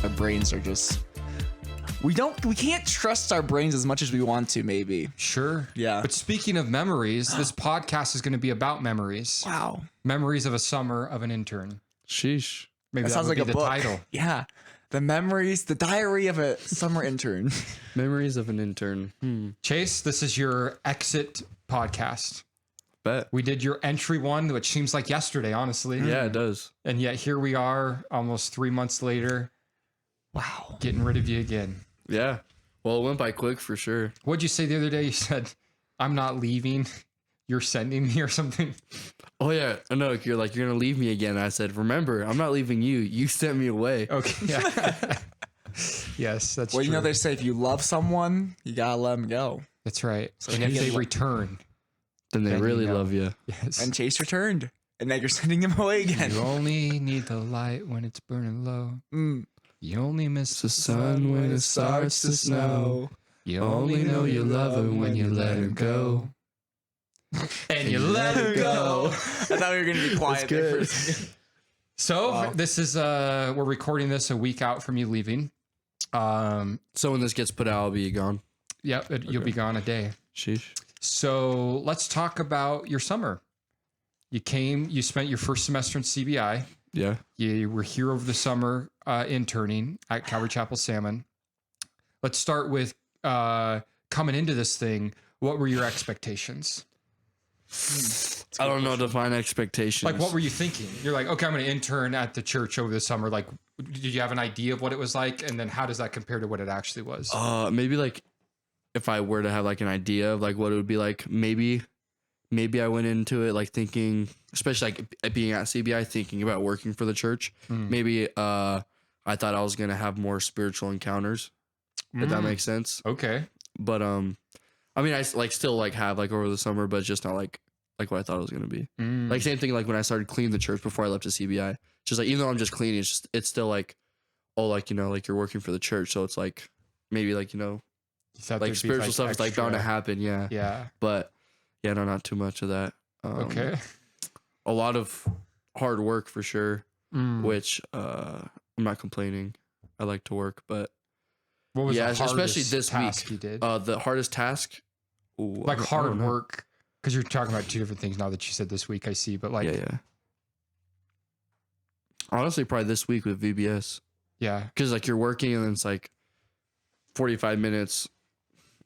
Our brains are just... We can't trust our brains as much as we want to, maybe. Sure. Yeah. But speaking of memories, this podcast is going to be about memories. Wow. Memories of a summer of an intern. Sheesh. Maybe That that sounds would like be a the book. title. Yeah. The diary of a summer intern. Memories of an intern. Chase, this is your exit podcast. Bet. We did your entry one, which seems like yesterday, honestly. Yeah, it does. And yet here we are almost 3 months later. Wow. Getting rid of you again. Yeah. Well, it went by quick for sure. What'd you say the other day? You said, I'm not leaving. You're sending me or something. Oh yeah. No, you're like, you're going to leave me again. I said, remember, I'm not leaving you. You sent me away. Okay. Yeah. Yes, that's Well, true. you know, they say if you love someone, you gotta let them go. That's right. So And if he they is- return, Then they Then really you know. love you. yes. And Chase returned. And now you're sending him away again. You only need the light when it's burning low. Mm. You only miss The sun when it starts to snow. You Only know you love her when you let her go. And you let her go. I thought we were gonna be quiet there for a second. So Wow. this is we're recording this a week out from you leaving. So when this gets put out, I'll be gone. Yep, you'll be gone a day. Sheesh. So let's talk about your summer. You spent your first semester in CBI. Yeah. You were here over the summer interning at Calvary Chapel Salmon. Let's start with coming into this thing. What were your expectations? I don't know, define expectations. Like, what were you thinking? You're like, okay, I'm going to intern at the church over the summer. Like, did you have an idea of what it was like? And then how does that compare to what it actually was? Maybe like if I were to have like an idea of like what it would be like, maybe I went into it like thinking, especially like being at CBI, thinking about working for the church. Maybe I thought I was gonna have more spiritual encounters, if that makes sense. Okay. But I mean, I like still like have like over the summer, but just not like what I thought it was gonna be. Like same thing like when I started cleaning the church before I left to CBI. Just like even though I'm just cleaning, it's still like, oh, like, you know, like you're working for the church, so it's like maybe like, you know, You thought like there'd be, spiritual stuff is like bound to extra- happen. Yeah. Yeah. But yeah, no, not too much of that. Okay. A lot of hard work for sure, Mm. which I'm not complaining. I like to work, but What was yeah, the especially hardest this task week. you did? The hardest task, Like hard work, because you're talking about two different things now that you said this week. I see, but like, Yeah. Honestly, probably this week with VBS, yeah. because like you're working and then it's like 45 minutes,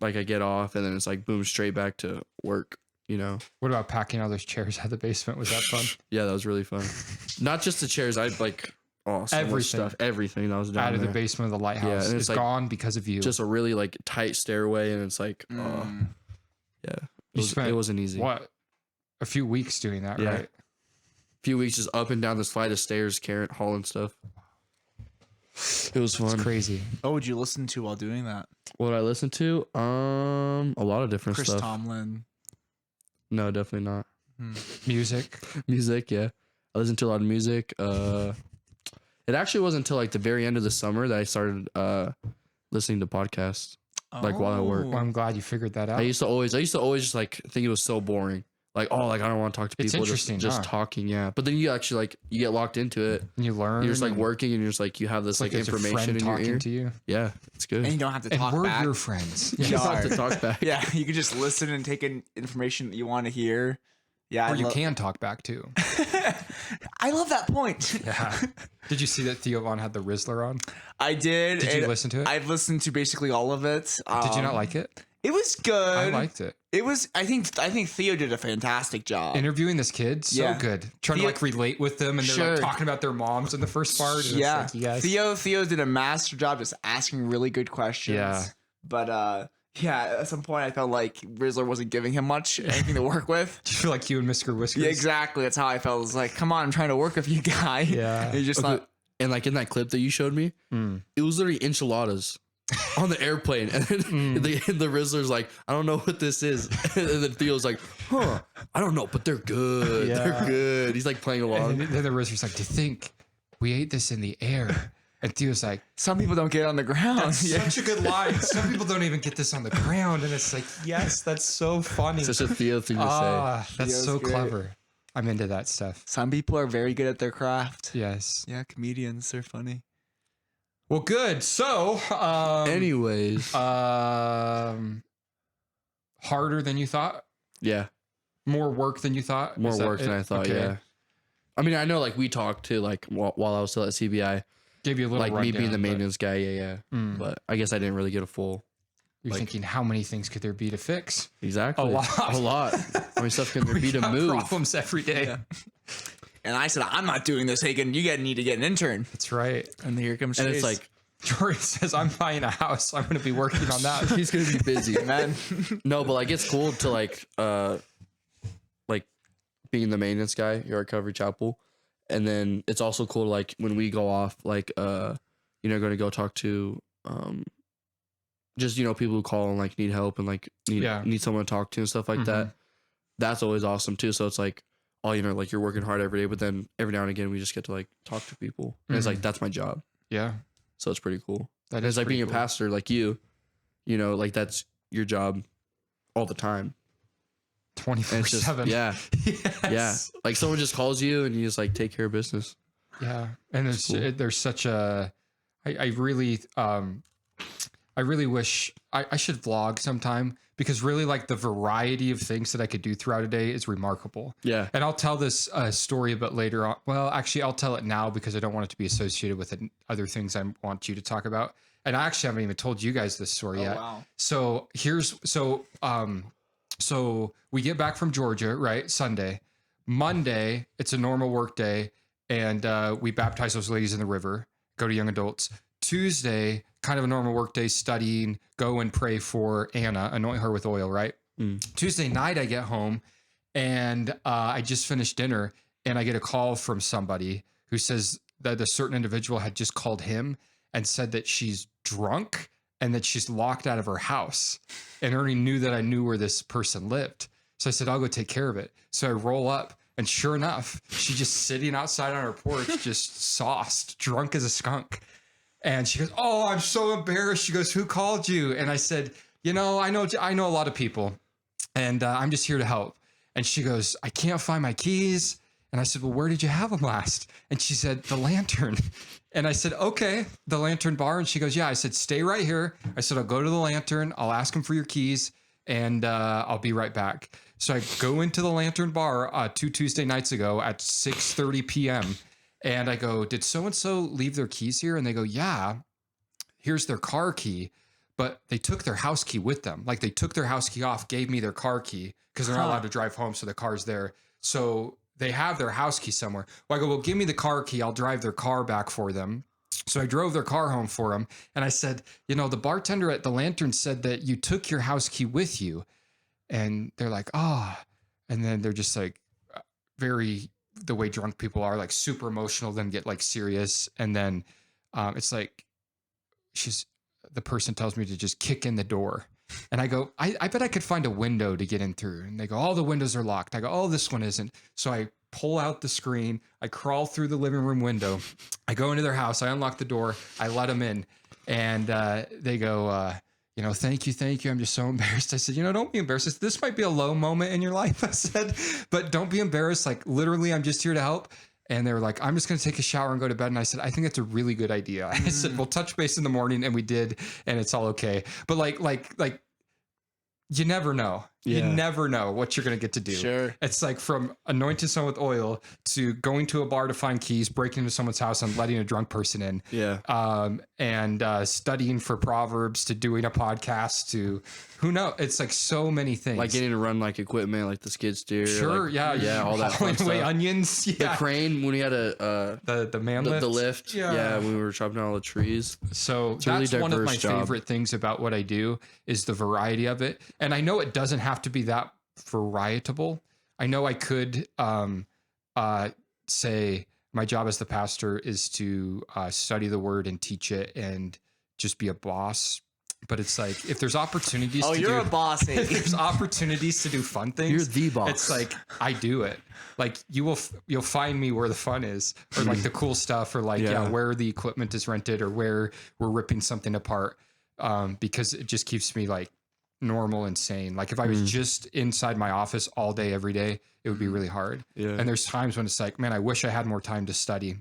like I get off and then it's like boom straight back to work. You know. What about packing all those chairs out of the basement? Was that fun? Yeah, that was really fun. Not just the chairs. I like so much Everything. stuff. Everything that was down Out of there. the basement of the lighthouse. Yeah, and It's it's like- gone because of you. Just a really like tight stairway, and it's like, yeah, You spent it wasn't easy. what? A few weeks doing that, Yeah. right? Few weeks just up and down this flight of stairs, hauling stuff. It was fun. It's crazy. What would you listen to while doing that? What did I listen to? A lot of different Chris stuff. Tomlin. No, definitely not. Music. Music, yeah. I listened to a lot of music. It actually wasn't until like the very end of the summer that I started listening to podcasts. Like while I work. Well, I'm glad you figured that out. I used to always just like think it was so boring. Like, oh, like I don't want to talk to It's people. interesting, Just huh? talking, yeah. But then you actually like you get locked into it. And you learn. You're just like and working, and you're just like you have this it's like there's a information friend in your talking ear. to you. Yeah, it's good. And you don't have to And talk we're back. your friends. You Yeah. don't have to talk back. Yeah, you can just listen and take in information that you want to hear. Yeah, Or you can talk back too. I love that point. Yeah. Did you see that Theo Von had the Rizzler on? I did. Did you and listen to it? I've listened to basically all of it. Did you not like it? It was good. I liked it. It was. I think Theo did a fantastic job. Interviewing this kid, so Yeah. good. Trying Theo- to like relate with them, and they're Sure. like talking about their moms in the first part. And Yeah, it's like, yes. Theo did a master job just asking really good questions. Yeah. But yeah, at some point I felt like Rizzler wasn't giving him much anything to work with. Do you feel like you and Mr. Whiskers? Yeah, exactly. That's how I felt. It was like, come on, I'm trying to work with you, guy. Yeah. You're just not. And like in that clip that you showed me, it was literally enchiladas on the airplane. And then the Rizzler's like, I don't know what this is. And then Theo's like, huh, I don't know, but they're good. Yeah. They're good. He's like playing along. And then the Rizzler's like, do you think we ate this in the air? And Theo's like, Some people don't get on the ground. Yeah. such a good line. Some people don't even get this on the ground. And it's like, yes, that's so funny. Such a Theo thing to say. Ah, that's Theo's so great. clever. I'm into that stuff. Some people are very good at their craft. Yes. Yeah, comedians are funny. Well, good. So, Anyways, harder than you thought? yeah, More work than you thought? more Is that work than it? I thought. Okay. Yeah, I mean, I know like we talked too, like while I was still at CBI, Gave you a little like me being the rundown, but maintenance guy. Yeah. Mm. But I guess I didn't really get a full. You're like- thinking, how many things could there be to fix? Exactly. A lot. A lot. How many stuff can there be to got move? problems every day. Yeah. And I said, I'm not doing this, Hagen. You need to get an intern. That's right. And here comes And Chase. it's like, Jordan says, I'm buying a house. I'm going to be working on that. he's gonna be busy, man. No, but like it's cool to like being the maintenance guy here at Calvary Chapel, and then it's also cool like when we go off like going to go talk to just people who call and like need help and like need someone to talk to and stuff like that. That's always awesome too. So it's like like you're working hard every day, but then every now and again we just get to like talk to people, and it's like that's my job. Yeah. So it's pretty cool. That And is it's like pretty being cool. a pastor, like like that's your job all the time. 24/7. And it's just, yeah, Yes. yeah. Like someone just calls you and you just like take care of business. Yeah. And there's such a, I really wish I should vlog sometime, because really like the variety of things that I could do throughout a day is remarkable. Yeah. And I'll tell this story a bit later on. Well, actually, I'll tell it now because I don't want it to be associated with other things I want you to talk about. And I actually haven't even told you guys this story yet. Wow. So so we get back from Georgia, right? Sunday. Monday, it's a normal work day. And we baptize those ladies in the river, go to young adults. Tuesday, kind of a normal work day, studying, go and pray for Anna, anoint her with oil, right? Tuesday night, I get home and I just finished dinner and I get a call from somebody who says that a certain individual had just called him and said that she's drunk and that she's locked out of her house. And Ernie knew that I knew where this person lived. So I said, I'll go take care of it. So I roll up and sure enough, she's just sitting outside on her porch, just sauced, drunk as a skunk. And she goes, oh, I'm so embarrassed. She goes, who called you? And I said, I know a lot of people and I'm just here to help. And she goes, I can't find my keys. And I said, well, where did you have them last? And she said, the lantern. And I said, okay, the lantern bar. And she goes, yeah. I said, stay right here. I said, I'll go to the lantern. I'll ask him for your keys and I'll be right back. So I go into the lantern bar 2 Tuesday nights ago at 6:30 p.m. And I go, did so-and-so leave their keys here? And they go, yeah, here's their car key. But they took their house key with them. Like they took their house key off, gave me their car key because they're not allowed to drive home. So the car's there. So they have their house key somewhere. Well, I go, well, give me the car key. I'll drive their car back for them. So I drove their car home for them. And I said, the bartender at the Lantern said that you took your house key with you. And they're like, and then they're just like the way drunk people are, like super emotional, then get like serious. And then it's like, the person tells me to just kick in the door. And I go, I bet I could find a window to get in through. And they go, all the windows are locked. I go, oh, this one isn't. So I pull out the screen. I crawl through the living room window. I go into their house. I unlock the door. I let them in. And they go, thank you. I'm just so embarrassed. I said, don't be embarrassed. This might be a low moment in your life. I said, but don't be embarrassed. Like literally, I'm just here to help. And they were like, I'm just going to take a shower and go to bed. And I said, I think that's a really good idea. I said, we'll touch base in the morning. And we did. And it's all okay. But like, you never know. Yeah. You never know what you're going to get to do. Sure. It's like from anointing someone with oil to going to a bar to find keys, breaking into someone's house and letting a drunk person in. Yeah. And studying for Proverbs to doing a podcast to who knows? It's like so many things. Like getting to run like equipment, like the skid steer. Sure. Like, yeah. all that fun hauling away stuff. onions. The Yeah. crane when we had The man lift. the lift. Yeah. Yeah. When we were chopping down all the trees. So It's a really that's one of my diverse job. favorite things about what I do is the variety of it. And I know it doesn't have to be that varietable. I know I could say my job as the pastor is to study the word and teach it and just be a boss. But it's like if there's opportunities Oh, to you're do a boss, if Hagen. there's opportunities to do fun things, You're the boss. it's like I do it. Like you'll find me where the fun is, or like the cool stuff, or like Yeah. where the equipment is rented, or where we're ripping something apart. Because it just keeps me like normal and sane. Like if I was just inside my office all day, every day, it would be really hard. Yeah. And there's times when it's like, man, I wish I had more time to study.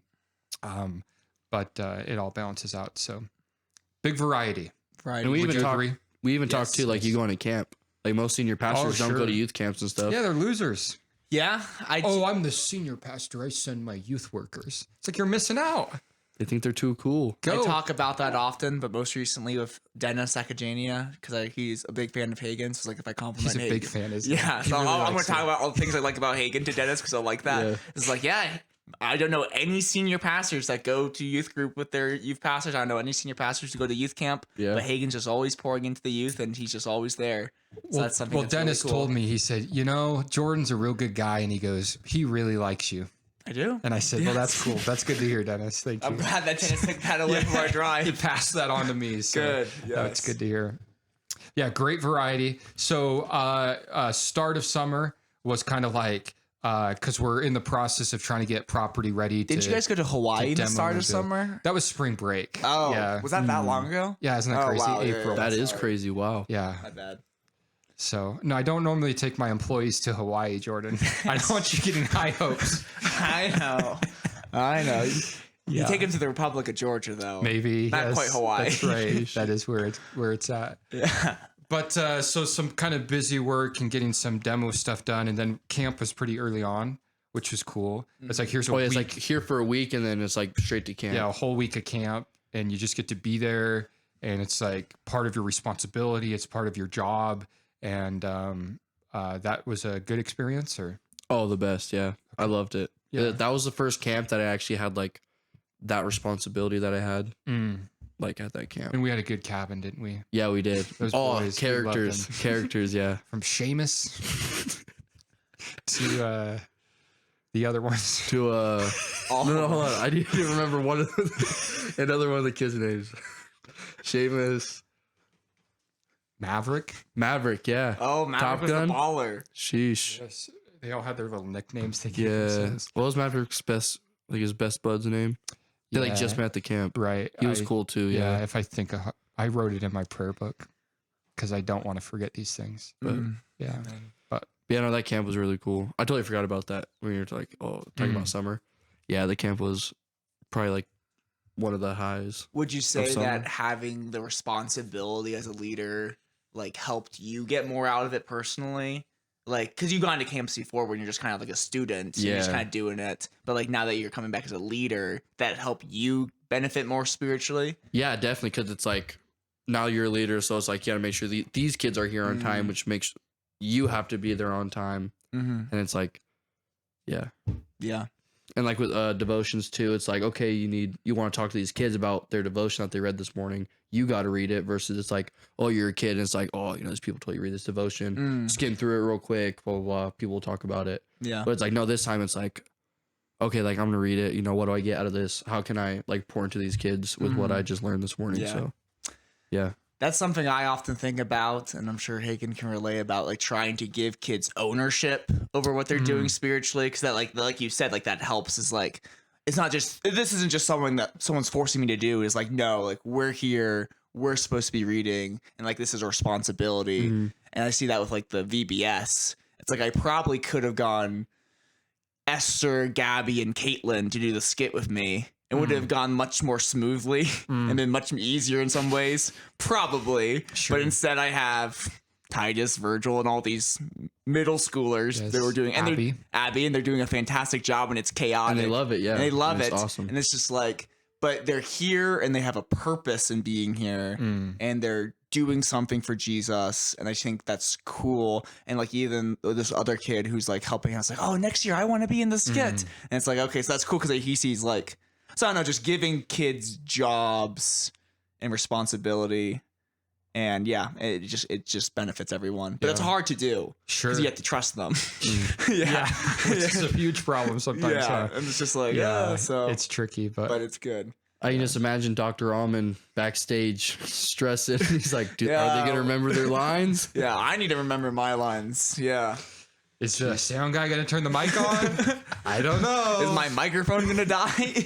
but it all balances out. So big variety. Right. And we Would even you talk. agree? We even Yes, talked too, like yes. you going to camp. Like most senior pastors don't sure. go to youth camps and stuff. Yeah, they're losers. Yeah. I'm the senior pastor. I send my youth workers. It's like you're missing out. They think they're too cool. Go. I talk about that often, but most recently with Dennis Academia, because he's a big fan of Hagen. So it's like if I compliment He's a Hagen. big fan, isn't he? Yeah. He So really I'm going likes to talk it. about all the things I like about Hagen to Dennis because I like that. Yeah. It's like, yeah, I don't know any senior pastors that go to youth group with their youth pastors. I don't know any senior pastors who go to youth camp. Yeah. But Hagen's just always pouring into the youth and he's just always there. So that's something Well, that's really Dennis cool. told me, he said, Jordan's a real good guy. And he goes, he really likes you. I do. And I said, well, that's cool. That's good to hear, Dennis. Thank you. I'm glad that Dennis took that away from our He drive. passed that on to me. So Good. That's Yes. good to hear. Yeah, great variety. So start of summer was kind of like, because we're in the process of trying to get property ready. Didn't you guys go to Hawaii in the demo start of and build. summer? That was spring break. Oh, yeah. was that long ago? Yeah, isn't that Oh, crazy? wow, yeah, April. yeah. That is Sorry. crazy. Wow. Yeah. My bad. So, no, I don't normally take my employees to Hawaii, Jordan. I don't want you getting high hopes. I know. I know. You Yeah. take him to the Republic of Georgia, though. Maybe. Not yes, quite Hawaii. That's right. That is where it's at. Yeah. But so some kind of busy work and getting some demo stuff done. And then camp was pretty early on, which was cool. It's like, here's a Oh, week. it's like here for a week and then it's like straight to camp. Yeah, a whole week of camp. And you just get to be there. And it's like part of your responsibility. It's part of your job. And that was a good experience, or? Oh, the best. Yeah. I loved it. Yeah. That was the first camp that I actually had like that responsibility that I had like at that camp. And we had a good cabin, didn't we? Yeah, we did. Those Oh, boys, we loved characters. them. Characters, yeah. From Seamus to the other ones. To no, hold on. I didn't even remember one of another one of the kids' names. Seamus. Maverick, yeah. Oh, Maverick Top was Gun? the baller. Sheesh. Yes, they all had their little nicknames. They gave Yeah. themselves. What was Maverick's his best bud's name? They like just Yeah. met at the camp. Right. He was cool too. Yeah. Yeah. If I think I wrote it in my prayer book because I don't want to forget these things. But yeah. But Yeah, no, that camp was really cool. I totally forgot about that when you were talking about summer. Yeah, the camp was probably like one of the highs. Would you say summer. that having the responsibility as a leader like helped you get more out of it personally? Like, because you've gone to camps before when you're just kind of like a student, and you're just Yeah. kind of doing it. But like now that you're coming back as a leader, that helped you benefit more spiritually? Yeah, definitely, because it's like now you're a leader, so it's like you got to make sure these kids are here on time, which makes you have to be there on time. Mm-hmm. And it's like, yeah. Yeah. And like with devotions too, it's like, okay, you want to talk to these kids about their devotion that they read this morning. You got to read it versus it's like, oh, you're a kid. And it's like, oh, these people told you to read this devotion. Skim through it real quick, blah, blah, blah. People will talk about it. Yeah. But it's like, no, this time it's like, okay, like I'm going to read it. What do I get out of this? How can I like pour into these kids with what I just learned this morning? Yeah. So, yeah. That's something I often think about, and I'm sure Hagen can relay about, like trying to give kids ownership over what they're doing spiritually, because that, like you said, like that helps. Is like, it's not just, this isn't just something that someone's forcing me to do. Is like, no, like we're here, we're supposed to be reading, and like this is our responsibility. And I see that with like the VBS. It's like I probably could have gone Esther, Gabby, and Caitlin to do the skit with me. It would have gone much more smoothly and been much easier in some ways, probably. Sure. But instead, I have Titus, Virgil, and all these middle schoolers Yes. that were doing, and Abby. and they're doing a fantastic job, and it's chaotic. And they love it. Yeah. And they love And it. It's awesome. And it's just like, but they're here and they have a purpose in being here, and they're doing something for Jesus. And I think that's cool. And like even this other kid who's like helping us, like, oh, next year I want to be in the skit. And it's like, okay, so that's cool because he sees like, so I don't know, just giving kids jobs and responsibility. And yeah, it just benefits everyone. But it's Yeah. hard to do. Sure. Because you have to trust them. Yeah. It's a huge problem sometimes. Yeah. Huh? And it's just like, so it's tricky, but it's good. I can just imagine Dr. Almond backstage stressing. He's like, dude, are Yeah. they going to remember their lines? Yeah, I need to remember my lines. Yeah. is the sound guy going to turn the mic on? I don't know. Is my microphone gonna die?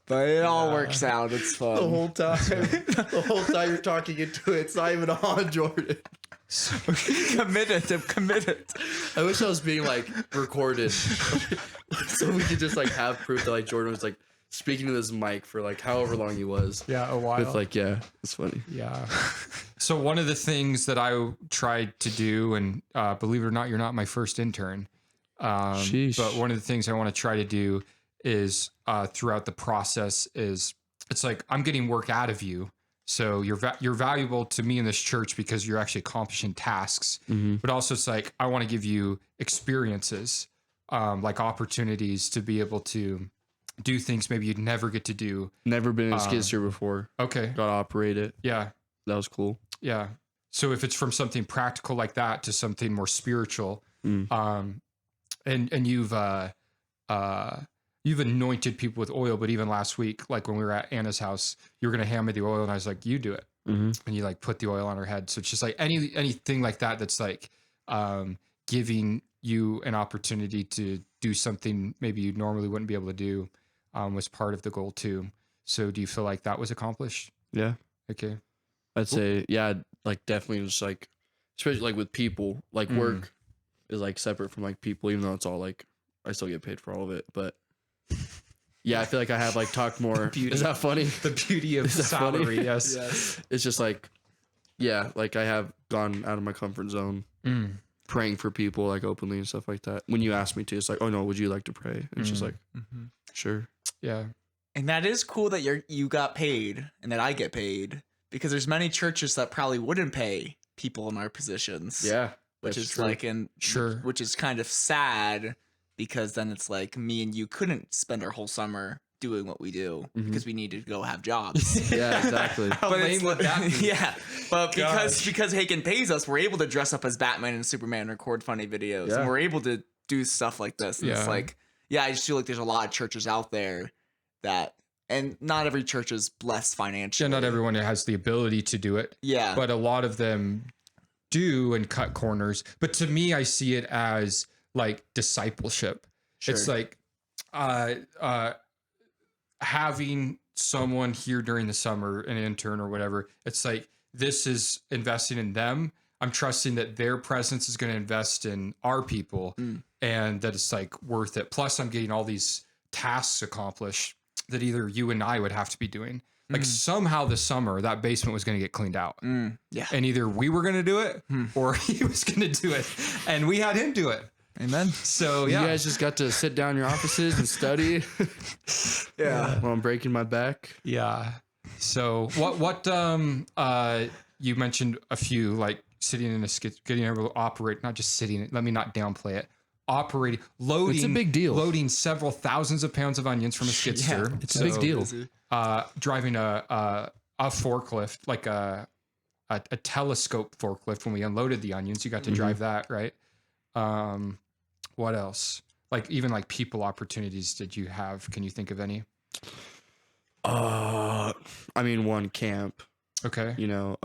But it all works out. It's fun. The whole time you're talking into it, it's not even on, Jordan. Committed. I'm committed. I wish I was being like recorded so we could just like have proof that like Jordan was like speaking to this mic for like however long he was. Yeah, a while. With like, yeah, it's funny. Yeah. So one of the things that I tried to do, and believe it or not, you're not my first intern. Sheesh. But one of the things I want to try to do is throughout the process is it's like I'm getting work out of you. So you're valuable to me in this church because you're actually accomplishing tasks. But also it's like I want to give you experiences, like opportunities to be able to do things maybe you'd never get to do. Never been in a skid steer before. Okay. Got to operate it. Yeah. That was cool. Yeah. So if it's from something practical like that to something more spiritual, and you've anointed people with oil, but even last week, like when we were at Anna's house, you were going to hand me the oil and I was like, you do it. And you like put the oil on her head. So it's just like anything like that. That's like, giving you an opportunity to do something maybe you normally wouldn't be able to do, was part of the goal too. So do you feel like that was accomplished? Yeah. Okay. I'd say, yeah, like definitely just like, especially like with people, like work is like separate from like people, even though it's all like, I still get paid for all of it. But yeah, I feel like I have like talked more. Is that funny? The beauty of salary. Funny? Yes. It's just like, yeah, like I have gone out of my comfort zone praying for people like openly and stuff like that. When you ask me to, it's like, oh no, would you like to pray? And it's just like, sure. Yeah. And that is cool that you got paid and that I get paid, because there's many churches that probably wouldn't pay people in our positions. Yeah. Which is true. like, Sure. which is kind of sad, because then it's like me and you couldn't spend our whole summer doing what we do because we need to go have jobs. Yeah, exactly. But it's would that be? yeah, but Gosh. because Hagen pays us, we're able to dress up as Batman and Superman, record funny videos, Yeah. and we're able to do stuff like this. And Yeah. it's like, yeah, I just feel like there's a lot of churches out there that, and not every church is blessed financially. Yeah, not everyone has the ability to do it. Yeah, But a lot of them do and cut corners. But to me, I see it as like discipleship. Sure. It's like having someone here during the summer, an intern or whatever. It's like, this is investing in them. I'm trusting that their presence is going to invest in our people and that it's like worth it. Plus I'm getting all these tasks accomplished that either you and I would have to be doing. Like somehow this summer, that basement was going to get cleaned out. yeah. And either we were going to do it or he was going to do it. And we had him do it. Amen. So, You yeah. guys just got to sit down in your offices and study while I'm breaking my back. Yeah. So what you mentioned a few, like sitting in a skid, getting able to operate, not just sitting, let me not downplay it. Operating, loading. It's a big deal. Loading several thousands of pounds of onions from a skid steer. It's a big deal. Driving a forklift, like a telescope forklift. When we unloaded the onions, you got to drive that, right? What else? Like even like people opportunities did you have? Can you think of any? I mean, one camp, Okay. you know,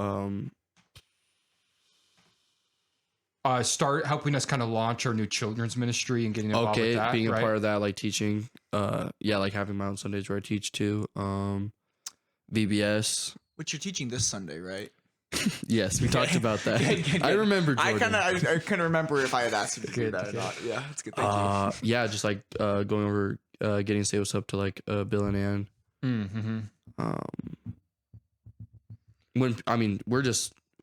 Start helping us kind of launch our new children's ministry and getting involved with that, being a right? part of that, like teaching, yeah, like having my own Sundays where I teach too. VBS. Which you're teaching this Sunday, right? Yes, we talked about that. Good. I remember. I Jordan. couldn't remember if I had asked you to do Good, that or good. not. Yeah, that's good. Thank you. Yeah, just like going over, getting to say what's up to like Bill and Ann. Mm-hmm.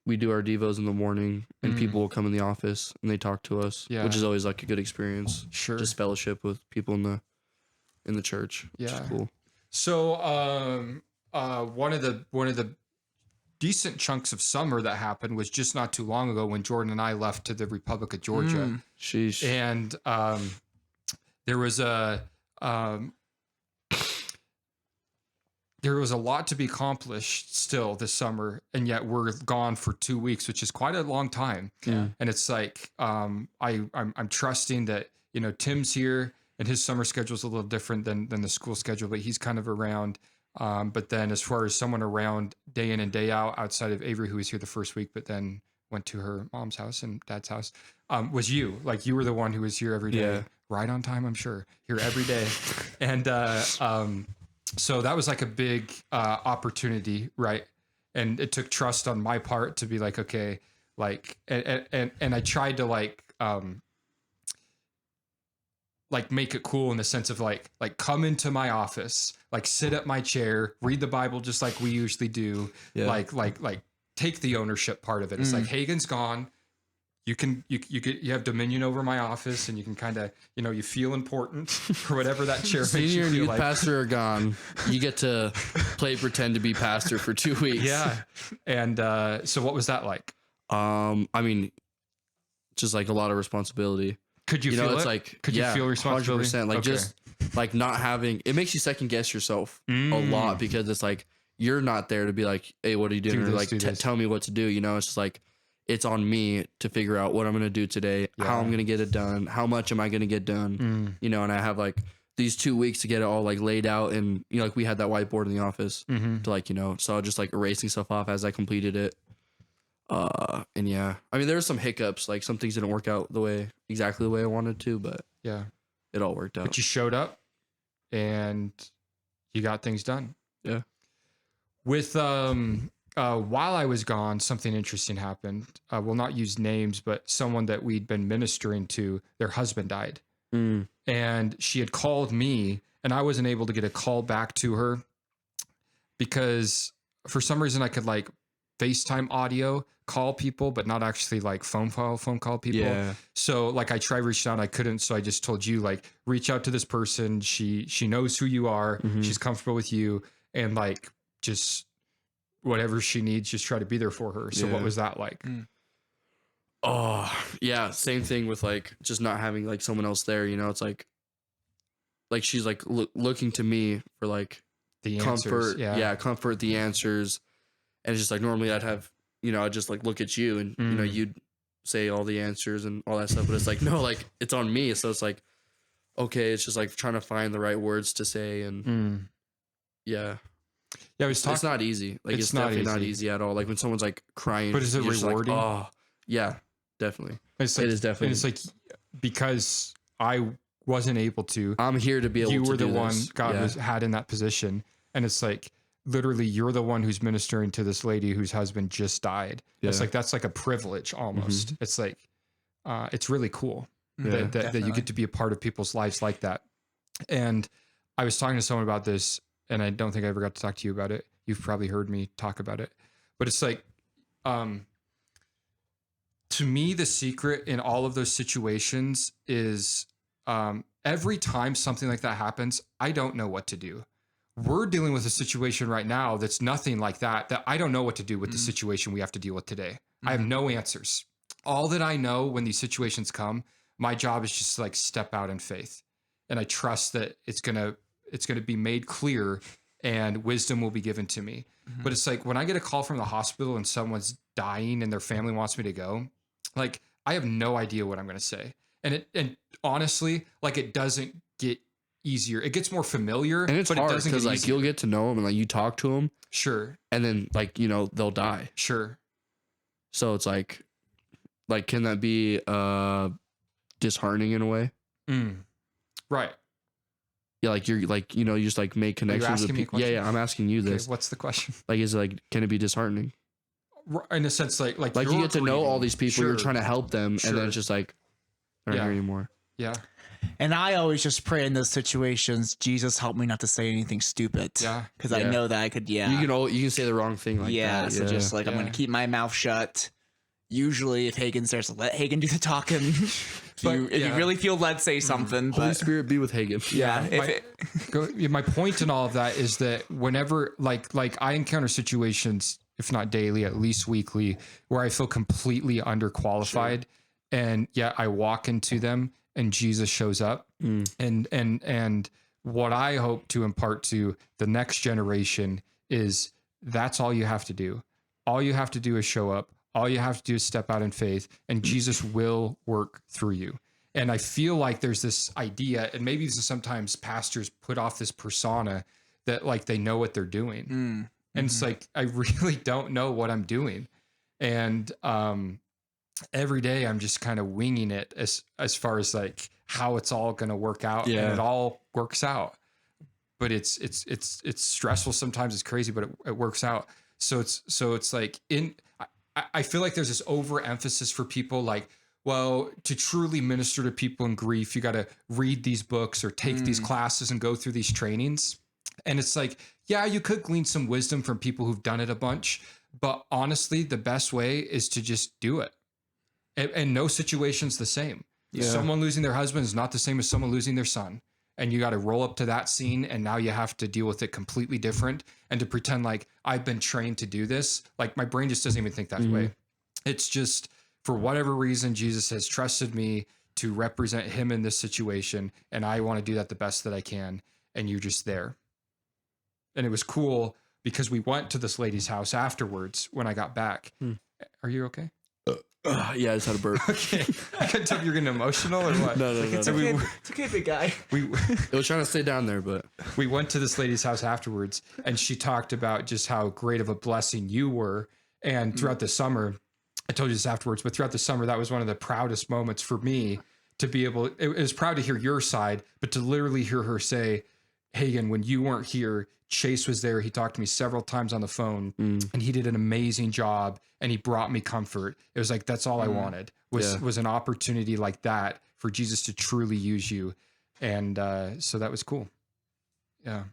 We do our devos in the morning, and people will come in the office and they talk to us, Yeah. which is always like a good experience. Sure. Just fellowship with people in the church. Which Yeah. is cool. So, one of the decent chunks of summer that happened was just not too long ago when Jordan and I left to the Republic of Georgia, Sheesh. and there was a lot to be accomplished still this summer, and yet we're gone for 2 weeks, which is quite a long time. Yeah. And it's like I'm trusting that, you know, Tim's here and his summer schedule is a little different than the school schedule, but he's kind of around. But then as far as someone around day in and day out outside of Avery, who was here the first week, but then went to her mom's house and dad's house, was you. Like you were the one who was here every day, Yeah. right on time, I'm sure, here every day. And so that was like a big opportunity, right? And it took trust on my part to be like, okay, like, and I tried to like like make it cool in the sense of like come into my office, like sit at my chair, read the Bible just like we usually do. Yeah. Like take the ownership part of it. It's like Hagen's gone. You have dominion over my office, and you can kind of, you feel important or whatever that chair makes you Senior and feel youth like. pastor are gone. You get to pretend to be pastor for 2 weeks. Yeah. And so what was that like? I mean, just like a lot of responsibility. Could you feel it's it? like, Could you feel responsibility? 100%. Like, Okay. just like not having, it makes you second guess yourself a lot, because it's like, you're not there to be like, hey, what are you doing? Do Or this, like, do this. tell me what to do. It's just like, it's on me to figure out what I'm going to do today, how I'm going to get it done, how much am I going to get done, and I have like these 2 weeks to get it all like laid out. And, like we had that whiteboard in the office to like, so I just like erasing stuff off as I completed it. And yeah, I mean, there were some hiccups, like some things didn't work out exactly the way I wanted to, but Yeah. it all worked out. But you showed up and you got things done. Yeah. With while I was gone, something interesting happened. We'll not use names, but someone that we'd been ministering to, their husband died. And she had called me, and I wasn't able to get a call back to her because for some reason I could like FaceTime audio call people, but not actually like phone call people. Yeah. So like I tried reaching out, I couldn't. So I just told you like, reach out to this person. She knows who you are. She's comfortable with you, and like just whatever she needs, just try to be there for her. So what was that like? Oh yeah. Same thing with like, just not having like someone else there, it's like she's like looking to me for like The comfort. answers. Yeah. Comfort, the answers. And it's just like, normally I'd have, I'd just like look at you and, you'd say all the answers and all that stuff. But it's like, no, like it's on me. So it's like, okay, it's just like trying to find the right words to say. And yeah. Yeah, I was talking. It's not easy. Like it's not definitely not easy. easy at all. Like when someone's like crying. But is it you're just like, rewarding? oh, yeah, definitely. It's like, It is definitely. And it's like, because I wasn't able to, I'm here to be able to you were do the one this. God Yeah. had in that position. And it's like, literally, you're the one who's ministering to this lady whose husband just died. It's Yeah. like, that's like a privilege almost. It's like, it's really cool Yeah. that you get to be a part of people's lives like that. And I was talking to someone about this, and I don't think I ever got to talk to you about it. You've probably heard me talk about it, but it's like, to me, the secret in all of those situations is, every time something like that happens, I don't know what to do. We're dealing with a situation right now that's nothing like that I don't know what to do with the situation we have to deal with today. I have no answers. All that I know when these situations come, my job is just to like step out in faith. And I trust that it's going to be made clear and wisdom will be given to me. But it's like when I get a call from the hospital and someone's dying and their family wants me to go, like I have no idea what I'm going to say. And honestly, like it doesn't get easier. It gets more familiar, And it's but hard it doesn't get because like easier. you'll get to know them and like you talk to them, Sure. and then like they'll die. Sure. So it's like can that be disheartening in a way? Right. Yeah, like you're like you just like make connections with asking me a people. Yeah, question? yeah, I'm asking you Okay, this. what's the question? Like, is it like can it be disheartening? In a sense, like Like you you're get to know all these people, you're Sure. trying to help them, and Sure. then it's just like they're not Yeah. here anymore. Yeah. And I always just pray in those situations, Jesus, help me not to say anything stupid. Yeah. Because I Yeah. know that I could, You can say the wrong thing like that. So just like, I'm Yeah. going to keep my mouth shut. Usually if Hagen's there, so let Hagen do the talking. if But, you yeah. really feel led, say something. Holy But Spirit be with Hagen. yeah, My point in all of that is that whenever like I encounter situations, if not daily, at least weekly, where I feel completely underqualified, and yet I walk into them and Jesus shows up. And what I hope to impart to the next generation is that's all you have to do. All you have to do is show up. All you have to do is step out in faith, and Jesus will work through you. And I feel like there's this idea, and maybe this is sometimes pastors put off this persona that like they know what they're doing. And it's like, I really don't know what I'm doing. And every day I'm just kind of winging it as far as like how it's all going to work out. Yeah. And it all works out. But it's stressful sometimes, it's crazy, but it works out. So it's like I feel like there's this overemphasis for people like, well, to truly minister to people in grief, you got to read these books or take these classes and go through these trainings. And it's like, yeah, you could glean some wisdom from people who've done it a bunch. But honestly, the best way is to just do it. And no situation's the same. Yeah. Someone losing their husband is not the same as someone losing their son. And you got to roll up to that scene, and now you have to deal with it completely different. And to pretend like I've been trained to do this, like my brain just doesn't even think that way. It's just, for whatever reason, Jesus has trusted me to represent him in this situation, and I want to do that the best that I can. And you're just there. And it was cool because we went to this lady's house afterwards when I got back. Are you okay? Yeah, I just had a burp. Okay. I couldn't tell if you're getting emotional or what. No. It's okay, big guy. It was trying to stay down there, but we went to this lady's house afterwards, and she talked about just how great of a blessing you were. And throughout the summer, I told you this afterwards, but throughout the summer, that was one of the proudest moments for me to be able, it was proud to hear your side, but to literally hear her say, Hagen, when you weren't here, Chase was there. He talked to me several times on the phone, and he did an amazing job, and he brought me comfort. It was like, that's all I wanted was an opportunity like that for Jesus to truly use you. And so that was cool. Yeah.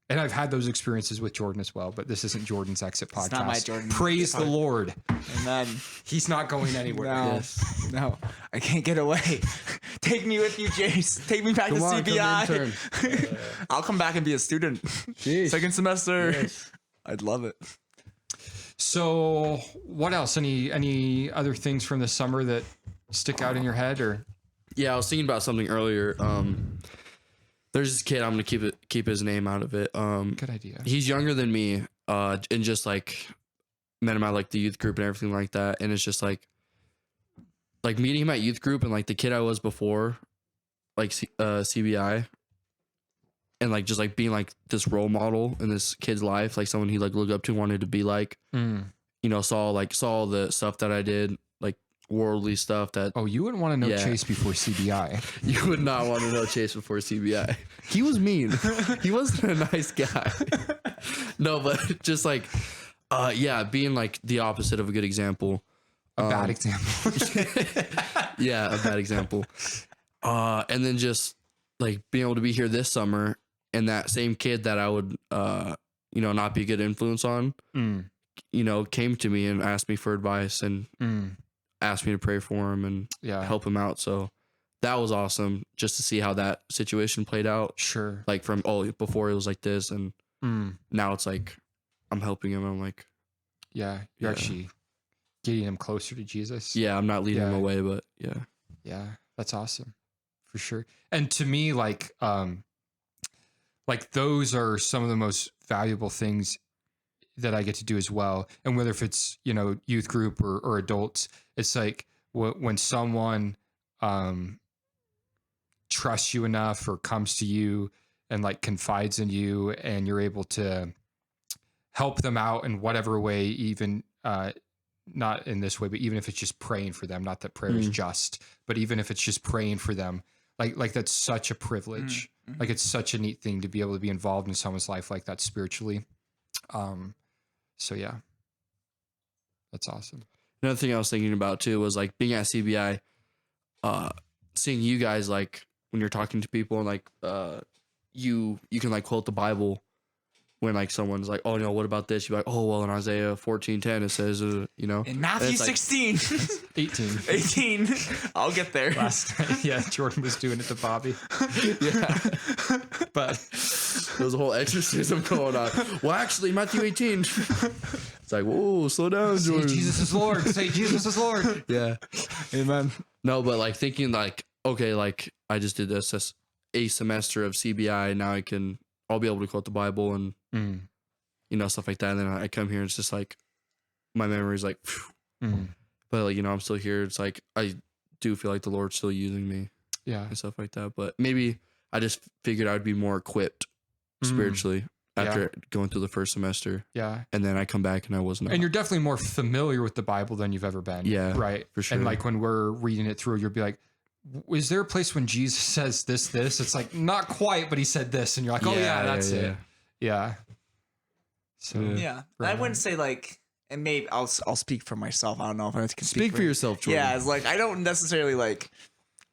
And I've had those experiences with Jordan as well, but this isn't Jordan's Exit podcast. It's not my Jordan. Praise the Lord. Amen. He's not going anywhere. No, no, I can't get away. Take me with you, Jace. Take me back to CBI. I'll come back and be a student. Jeez. Second semester. Yes. I'd love it. So what else? Any other things from the summer that stick out in your head? Or yeah, I was thinking about something earlier. There's this kid, I'm gonna keep his name out of it. good idea. He's younger than me, and just like met him at like the youth group and everything like that. And it's just like meeting him at youth group and like the kid I was before, like CBI, and like just like being like this role model in this kid's life, like someone he like looked up to, wanted to be like, you know, saw the stuff that I did, like worldly stuff that. Oh, you wouldn't want to know Chase before CBI. You would not want to know Chase before CBI. He was mean. He wasn't a nice guy. No, but just like, being like the opposite of a good example. A bad example. Yeah, a bad example. And then just like being able to be here this summer, and that same kid that I would, not be a good influence on, came to me and asked me for advice and asked me to pray for him and help him out. So that was awesome just to see how that situation played out. Sure. Like from, before it was like this, and now it's like I'm helping him. I'm like, you're actually getting him closer to Jesus. Yeah, I'm not leading him away, but yeah, that's awesome for sure. And to me, like those are some of the most valuable things that I get to do as well. And whether if it's, youth group or adults, it's like when someone trusts you enough or comes to you and like confides in you, and you're able to help them out in whatever way, even not in this way, but even if it's just praying for them, not that prayer is just, but even if it's just praying for them, like that's such a privilege. Like it's such a neat thing to be able to be involved in someone's life like that spiritually. So yeah, that's awesome. Another thing I was thinking about too was like being at CBI, seeing you guys like when you're talking to people and like you can like quote the Bible when like someone's like, oh no, what about this? You're like, oh well, in Isaiah 14:10 it says, in Matthew 16, 18. I'll get there. Last night, Jordan was doing it to Bobby. But there was a whole exorcism going on. Well, actually, Matthew 18. It's like, whoa, slow down, Jordan. Say Jesus is Lord. Say Jesus is Lord. Yeah. Amen. No, but like thinking like, okay, like I just did this a semester of CBI. Now I'll be able to quote the Bible and, stuff like that. And then I come here and it's just like, my memory's like, but like, I'm still here. It's like, I do feel like the Lord's still using me. Yeah. And stuff like that. But maybe I just figured I'd be more equipped spiritually after going through the first semester. Yeah. And then I come back and I wasn't. And you're definitely more familiar with the Bible than you've ever been. Yeah. Right. For sure. And like when we're reading it through, you'll be like, is there a place when Jesus says this? It's like, not quite, but he said this. And you're like, oh yeah, that's it. Yeah. So, I wouldn't say like and maybe I'll speak for myself. I don't know if I can Speak for yourself, Jordan. Yeah, it's like I don't necessarily like.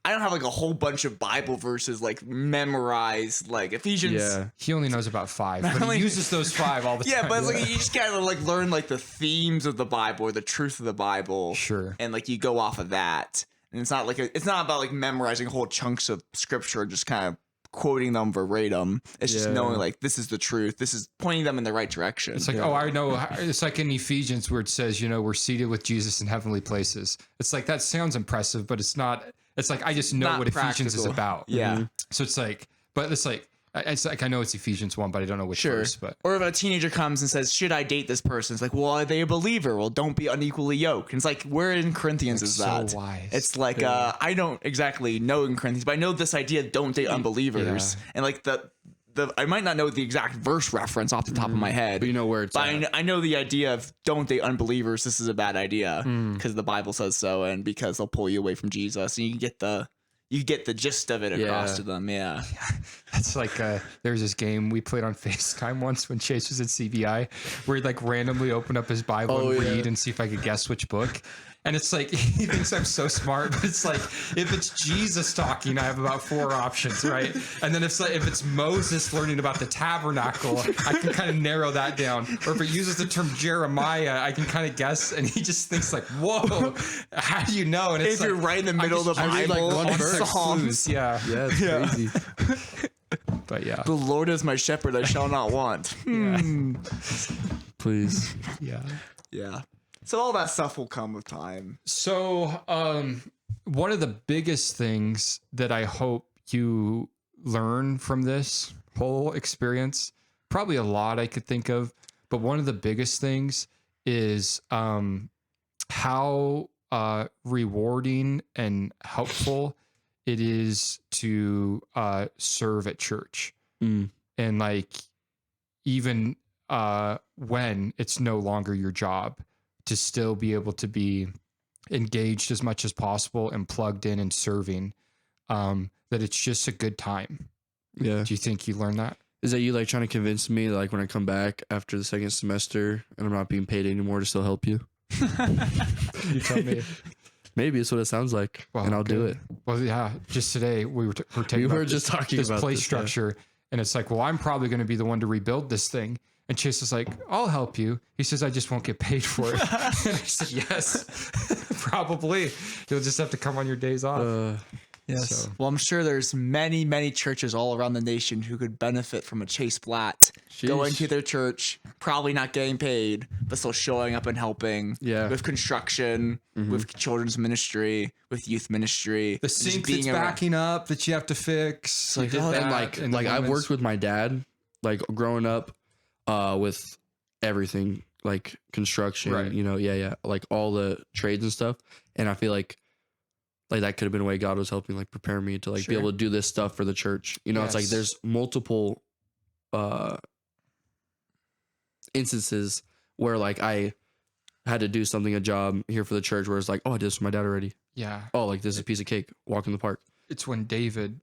I don't have like a whole bunch of Bible verses like memorized, like Ephesians. Yeah. He only knows about 5, but he uses those 5 all the time. Yeah, but it's like you just kind of like learn like the themes of the Bible or the truth of the Bible. Sure. And like you go off of that. And it's not like it's not about like memorizing whole chunks of scripture, just kind of quoting them verbatim. It's just knowing like this is the truth. This is pointing them in the right direction. It's like, oh, I know. It's like in Ephesians where it says, we're seated with Jesus in heavenly places. It's like, that sounds impressive, but it's not. It's like, I just know Not what Ephesians is practical. about. Yeah. So it's like, but it's like I know it's Ephesians 1, but I don't know which verse. But Or if a teenager comes and says, "Should I date this person?" It's like, "Well, are they a believer?" Well, don't be unequally yoked. And it's like, where in Corinthians is so that? wise. It's like I don't exactly know in Corinthians, but I know this idea: don't date unbelievers. And like the I might not know the exact verse reference off the top of my head, But you know where it's but at. I know the idea of don't date unbelievers. This is a bad idea because the Bible says so, and because they'll pull you away from Jesus, and you get the gist of it across Yeah. to them. Yeah. it's like there's this game we played on FaceTime once when Chase was at CBI where he'd like randomly open up his Bible and read and see if I could guess which book. And it's like, he thinks I'm so smart, but it's like, if it's Jesus talking, I have about 4 options, right? And then if it's Moses learning about the tabernacle, I can kind of narrow that down. Or if it uses the term Jeremiah, I can kind of guess. And he just thinks like, whoa, how do you know? And it's If like, you're right in the middle of the I read, like, Bible, one on verse. Psalms. yeah. Yeah, it's crazy. But yeah. The Lord is my shepherd; I shall not want. Please. Yeah. Yeah. So all that stuff will come with time. So, one of the biggest things that I hope you learn from this whole experience, probably a lot I could think of, but one of the biggest things is how rewarding and helpful it is to serve at church. Mm. And like, even when it's no longer your job, to still be able to be engaged as much as possible and plugged in and serving, that it's just a good time. Yeah. Do you think you learned that? Is that you like trying to convince me like when I come back after the second semester and I'm not being paid anymore to still help you? You tell me. Maybe it's what it sounds like, Well, and I'll do it. Well, yeah. Just today we're taking We were about just talking this about play this, yeah. structure, and it's like, well, I'm probably going to be the one to rebuild this thing. And Chase is like, I'll help you. He says, I just won't get paid for it. And I said, yes, probably. You'll just have to come on your days off. Yes. So- Well, I'm sure there's many, many churches all around the nation who could benefit from a Chase Blatt going to their church, probably not getting paid, but still showing up and helping. Yeah. With construction, with children's ministry, with youth ministry. The just sink being that's around- backing up that you have to fix. You like, did oh, that And like in the I've women's- worked with my dad, like growing up, with everything like construction, Right. like all the trades and stuff. And I feel like that could have been a way God was helping like prepare me to like be able to do this stuff for the church. It's like Yes. there's multiple instances where like I had to do a job here for the church where it's like, oh, I did this for my dad already. Yeah. Oh, like this is a piece of cake. Walk in the park. It's when David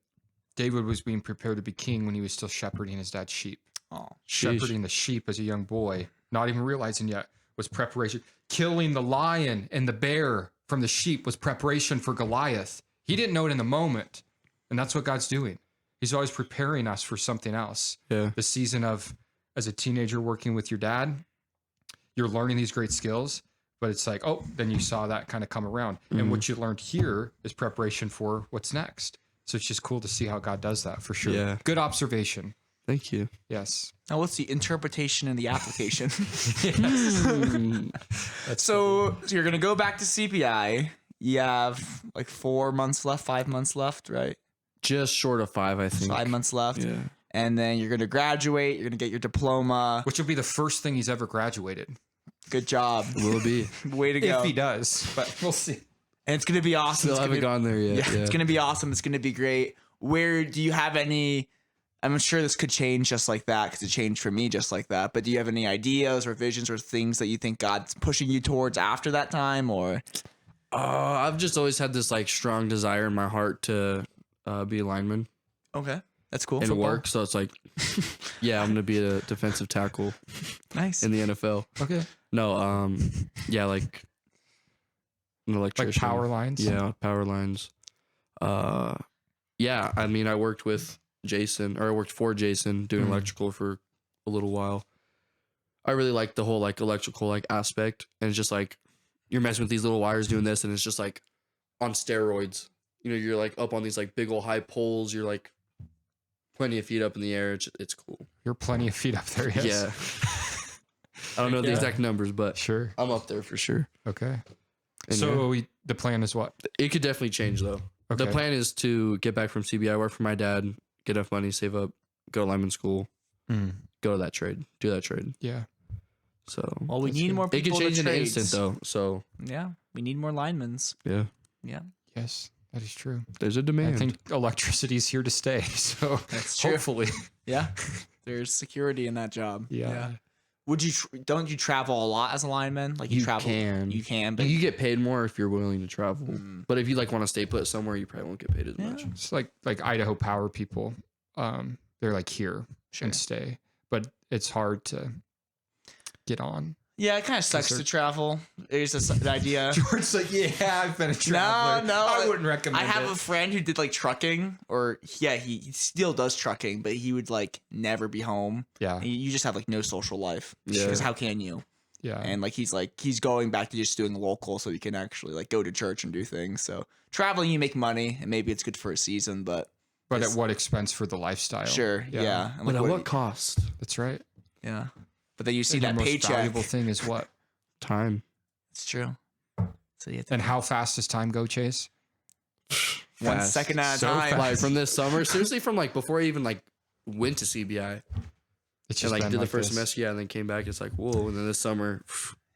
was being prepared to be king when he was still shepherding his dad's sheep. Oh, Shepherding the sheep as a young boy, not even realizing yet, was preparation. Killing the lion and the bear from the sheep was preparation for Goliath. He didn't know it in the moment. And that's what God's doing. He's always preparing us for something else. Yeah. The season of, as a teenager working with your dad, you're learning these great skills, but it's like, oh, then you saw that kind of come around. And what you learned here is preparation for what's next. So it's just cool to see how God does that for sure. Yeah. Good observation. Thank you. Yes. now what's the interpretation and the application? That's So you're gonna go back to CPI. You have like 4 months left, 5 months left, right? Just short of 5, I think. 5 months left. Yeah. And then you're gonna graduate. You're gonna get your diploma. which will be the first thing he's ever graduated. Good job. Will it be? Way to go. If he does, but we'll see. And it's gonna be awesome. Still It's gonna haven't gone there yet. yeah, it's gonna be awesome. It's gonna be great. Where do you have any? I'm sure this could change just like that because it changed for me just like that. But do you have any ideas or visions or things that you think God's pushing you towards after that time? Or I've just always had this like strong desire in my heart to be a lineman. okay, That's cool. in Football. work. So it's like, yeah, I'm gonna be a defensive tackle Nice. in the NFL. Okay. No, yeah, like an Like electrician. power lines. Yeah, power lines. Yeah, I mean, I worked with Jason, or I worked for Jason doing electrical for a little while. I really like the whole like electrical like aspect, and it's just like you're messing with these little wires doing this, and it's just like on steroids. You know, you're like up on these like big old high poles. You're like plenty of feet up in the air. It's cool. You're plenty of feet up there. Yes. Yeah. I don't know the Yeah. exact numbers, but Sure. I'm up there for sure. Okay. And So the plan is what? it could definitely change though. Okay. The plan is to get back from CBI, work for my dad, get enough money, save up, go to lineman school, go to that trade, do that trade. Yeah. So Well, we That's need good. more it people could change to in an trades. instant though. So Yeah, we need more linemen. yeah, Yeah, Yes, that is true. there's a demand. I think electricity is here to stay. So That's true. hopefully. yeah. There's security in that job. Yeah. Would you? Don't you travel a lot as a lineman? Like you, You travel. can. You can, but you get paid more if you're willing to travel. But if you like want to stay put somewhere, you probably won't get paid as much. It's like Idaho Power people. They're like here and stay, but it's hard to get on. yeah, it kind of sucks to travel. It's just the idea. George's like, yeah, I've been a traveler. No, I wouldn't recommend I have it. a friend who did like trucking, or yeah, he still does trucking, but he would like never be home. Yeah, You just have like no social life. Yeah. Because how can you? yeah. And like he's going back to just doing local, so he can actually like go to church and do things. So traveling, you make money, and maybe it's good for a season, but But at what expense for the lifestyle? sure, yeah. And But like, at what cost? That's right. Yeah, but then you see And that the most paycheck. valuable thing is what? Time. It's true. So you have to And how fast does time go, Chase? 1 Fast. second at a So time. fast. Like from this summer, seriously, from like before I even like went to CBI It's and like been did the first this. semester, yeah, and then came back. It's like whoa, and then this summer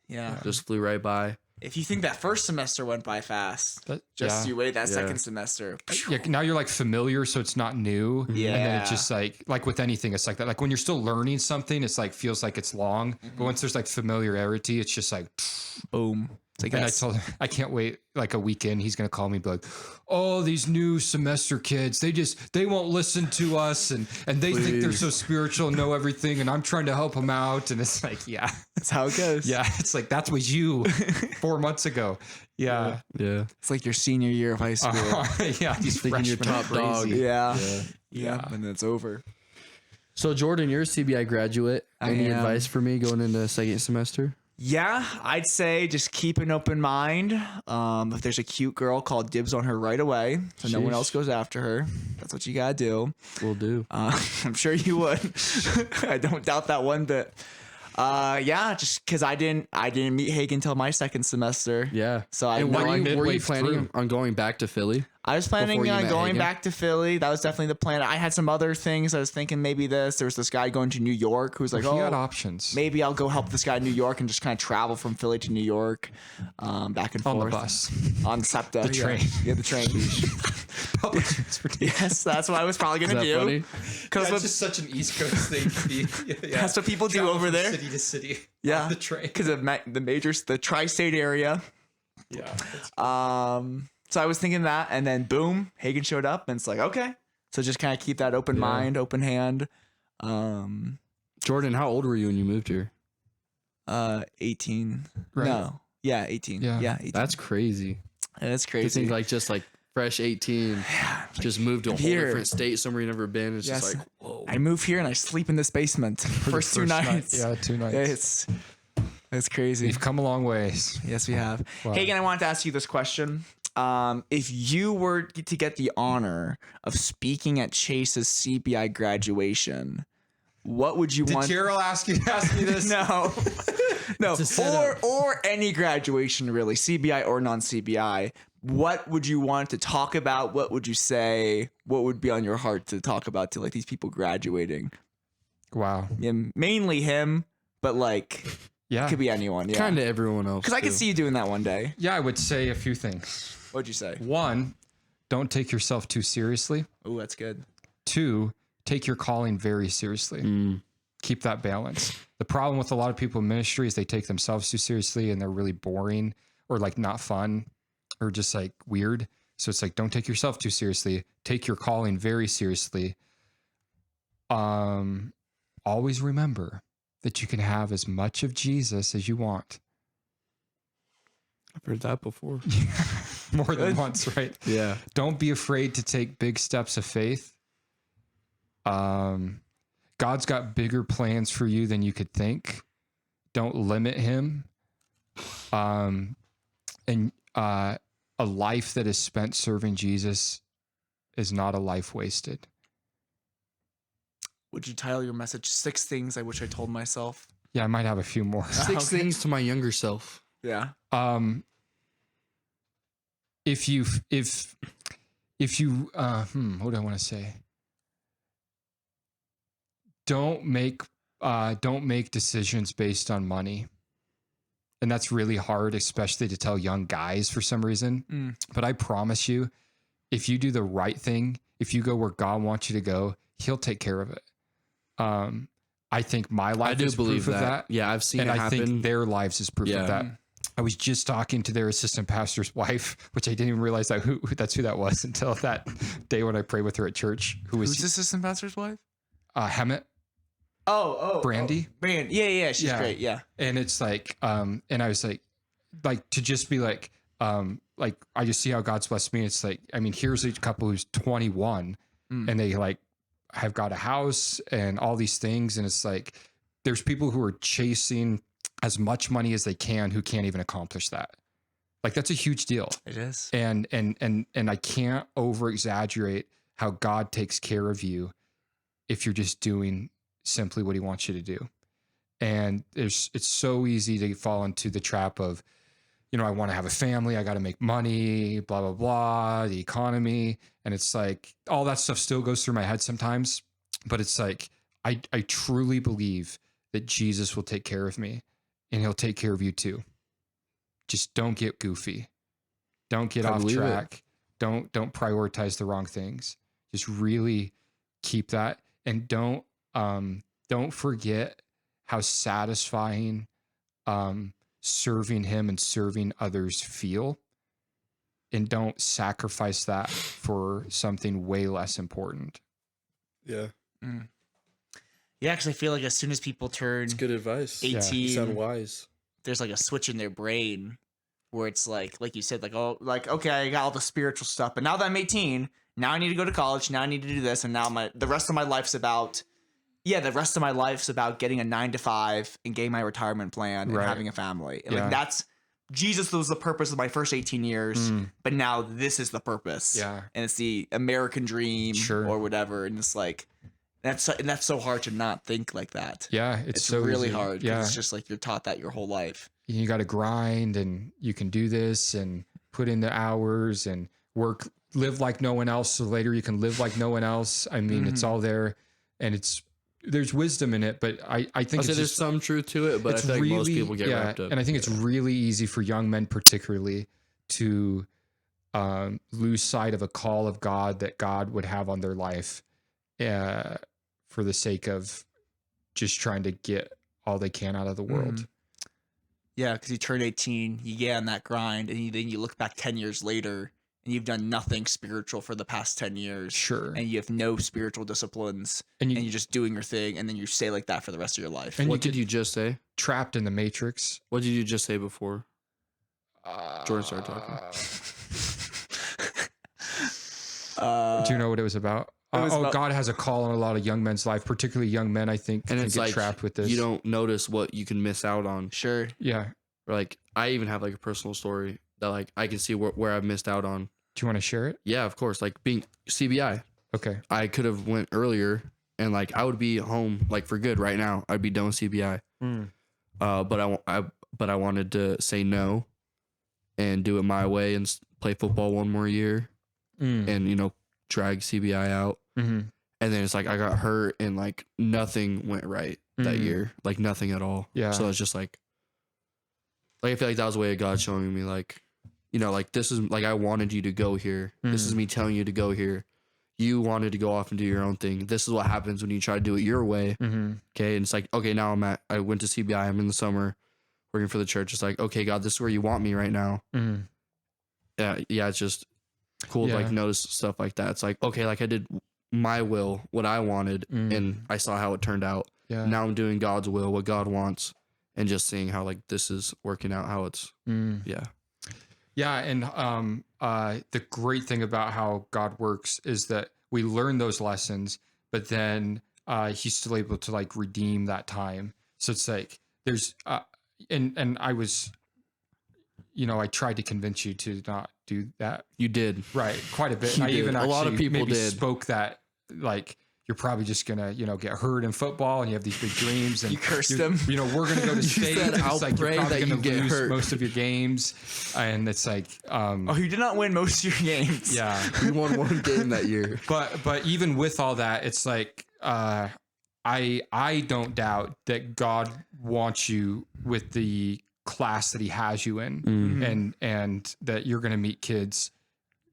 Yeah. just flew right by. If you think that first semester went by fast, That- just yeah. you wait that Yeah. second semester. Yeah, now you're like familiar, so it's not new. And then Yeah. it's just like with anything, it's like that. Like when you're still learning something, it's like feels like it's long. Mm-hmm. But once there's like familiarity, it's just like Boom. It's like and I that's- told him I can't wait like a weekend. He's gonna call me and be like, oh, these new semester kids, they won't listen to us and they think they're Please. so spiritual and know everything, and I'm trying to help them out. And it's like, yeah. that's how it goes. Yeah. It's like that was you 4 months ago. Yeah. Yeah, It's like your senior year of high school. Yeah. These thinking you're freshmen are top dog. crazy. Yeah. yeah. Yeah. And then it's over. So Jordan, you're a CBI graduate. I Any am. advice for me going into second semester? Yeah, I'd say just keep an open mind. If there's a cute girl, call dibs on her right away, so no one Sheesh. else goes after her. That's what you gotta do. Will do. I'm sure you would. I don't doubt that one bit. Yeah, just because I didn't meet Hagen until my second semester. Yeah. So I And know were you midway planning through. on going back to Philly? I was planning before you on met going Hagen? back to Philly. That was definitely the plan. I had some other things. I was thinking maybe this. There was this guy going to New York who was like, He got oh, options. maybe I'll go help this guy in New York and just kind of travel from Philly to New York, back and On the forth. bus. On SEPTA. The train. Yeah, the train. Public transportation. Yes, that's what I was probably Is gonna that do. funny? Because That's just such an East Coast thing to be. Yeah. that's what people do Travel over from there. City to city. Yeah, On the train. because of the tri-state area. Yeah. So I was thinking that, and then boom, Hagen showed up, and it's like, okay. So just kind of keep that open mind, open hand. Jordan, how old were you when you moved here? 18. Right. No. Yeah, 18. Yeah. Yeah, 18. That's crazy. That's You crazy. think like just like fresh 18, just moved to a whole here. different state somewhere you never been. It's Yes. just like whoa. I move here and I sleep in this basement For the first two nights. Yeah, 2 nights. It's crazy. We've come a long ways. Yes, we have. Wow. Hagen, I wanted to ask you this question. If you were to get the honor of speaking at Chase's CBI graduation, what would you Did want? Gerald ask me this? No, no, It's a setup. or any graduation really, CBI or non-CBI. What would you want to talk about? What would you say? What would be on your heart to talk about to like these people graduating? Wow. Yeah, mainly him, but like Yeah. it could be anyone. Yeah, Kind of everyone else. because I could too. see you doing that one day. Yeah, I would say a few things. What'd you say? One, don't take yourself too seriously. Oh, that's good. 2, take your calling very seriously. Mm. Keep that balance. The problem with a lot of people in ministry is they take themselves too seriously and they're really boring or like not fun or just like weird. So it's like, don't take yourself too seriously. Take your calling very seriously. always remember that you can have as much of Jesus as you want. I've heard that before. More than once, right? Yeah. Don't be afraid to take big steps of faith. God's got bigger plans for you than you could think. Don't limit him. And a life that is spent serving Jesus is not a life wasted. Would you title your message 6 Things I Wish I Told Myself? Yeah, I might have a few more. 6 things to my younger self. Yeah. If you what do I want to say? Don't make decisions based on money. And that's really hard, especially to tell young guys for some reason. But I promise you, if you do the right thing, if you go where God wants you to go, he'll take care of it. I think my life is proof of that. Yeah, I've seen and it I happen. think their lives is proof of that. I was just talking to their assistant pastor's wife, which I didn't even realize that's who that was until that day when I prayed with her at church. Who's assistant pastor's wife? Hemet. Brandy. Brandy. Yeah, she's great. Yeah. And it's like, and I was like to just be like I just see how God's blessed me. It's like, I mean, here's a couple who's 21 and they like have got a house and all these things. And it's like, there's people who are chasing as much money as they can who can't even accomplish that. Like, that's a huge deal. It is. And I can't over exaggerate how God takes care of you if you're just doing simply what he wants you to do. And it's so easy to fall into the trap of, I want to have a family, I got to make money, blah, blah, blah, the economy. And it's like, all that stuff still goes through my head sometimes, but it's like, I truly believe that Jesus will take care of me and he'll take care of you too. Just don't get goofy. Don't get off track. Don't prioritize the wrong things. Just really keep that. And don't forget how satisfying, serving him and serving others feel, and don't sacrifice that for something way less important. Yeah. Yeah, actually, I feel like as soon as people turn It's good advice. 18, You sound wise. there's like a switch in their brain where it's like you said, like, oh, like, okay, I got all the spiritual stuff, but now that I'm 18, now I need to go to college, now I need to do this, and now the rest of my life's about getting a 9-to-5 and getting my retirement plan and having a family. And like, that's Jesus was the purpose of my first 18 years, but now this is the purpose. Yeah. And it's the American dream or whatever. And it's like, that's so hard to not think like that. Yeah. It's so really easy. hard. Yeah. It's just like you're taught that your whole life. You got to grind and you can do this and put in the hours and work, live like no one else. So later you can live like no one else. I mean, it's all there and there's wisdom in it, but I think There's some truth to it, but I feel like most people get wrapped up. And I think it's really easy for young men particularly to lose sight of a call of God that God would have on their life for the sake of just trying to get all they can out of the world. Yeah, because you turn 18, you get on that grind, and then you look back 10 years later, and you've done nothing spiritual for the past 10 years. Sure. And you have no spiritual disciplines, and you're just doing your thing, and then you stay like that for the rest of your life. And what did you just say? Trapped in the matrix. What did you just say before Jordan started talking? Do you know what it was about? God has a call on a lot of young men's life, particularly young men, I think, and can it's get like trapped with this. You don't notice what you can miss out on. Sure. Yeah. Or like, I even have like a personal story that like I can see where I've missed out on. Do you want to share it? Yeah, of course. Like being CBI. Okay. I could have went earlier and like I would be home like for good right now. I'd be done with CBI. But I wanted to say no and do it my way and play football one more year and drag CBI out. And then it's like I got hurt and like nothing went right that year, like nothing at all. Yeah. So it's just like I feel like that was a way of God showing me like, like this is like I wanted you to go here. This is me telling you to go here. You wanted to go off and do your own thing. This is what happens when you try to do it your way. Okay. And it's like, okay, now I went to CBI. I'm in the summer working for the church. It's like, okay, God, this is where you want me right now. Yeah. It's just cool to like notice stuff like that. It's like, okay, like I did my will, what I wanted, and I saw how it turned out. Yeah. Now I'm doing God's will, what God wants, and just seeing how like this is working out, how it's yeah. Yeah, and the great thing about how God works is that we learn those lessons, but then he's still able to like redeem that time. So it's like there's and I was, I tried to convince you to not do that. You did. Right, quite a bit. You I did. even A lot of actually people maybe did. spoke that like you're probably just gonna, get hurt in football, and you have these big dreams, and You cursed them. We're gonna go to state. said, and "I'll it's like you're pray probably that you gonna get lose hurt." most of your games, and it's like, Oh, you did not win most of your games. yeah. We won one game that year. But even with all that, it's like I don't doubt that God wants you with the class that He has you in, and that you're gonna meet kids,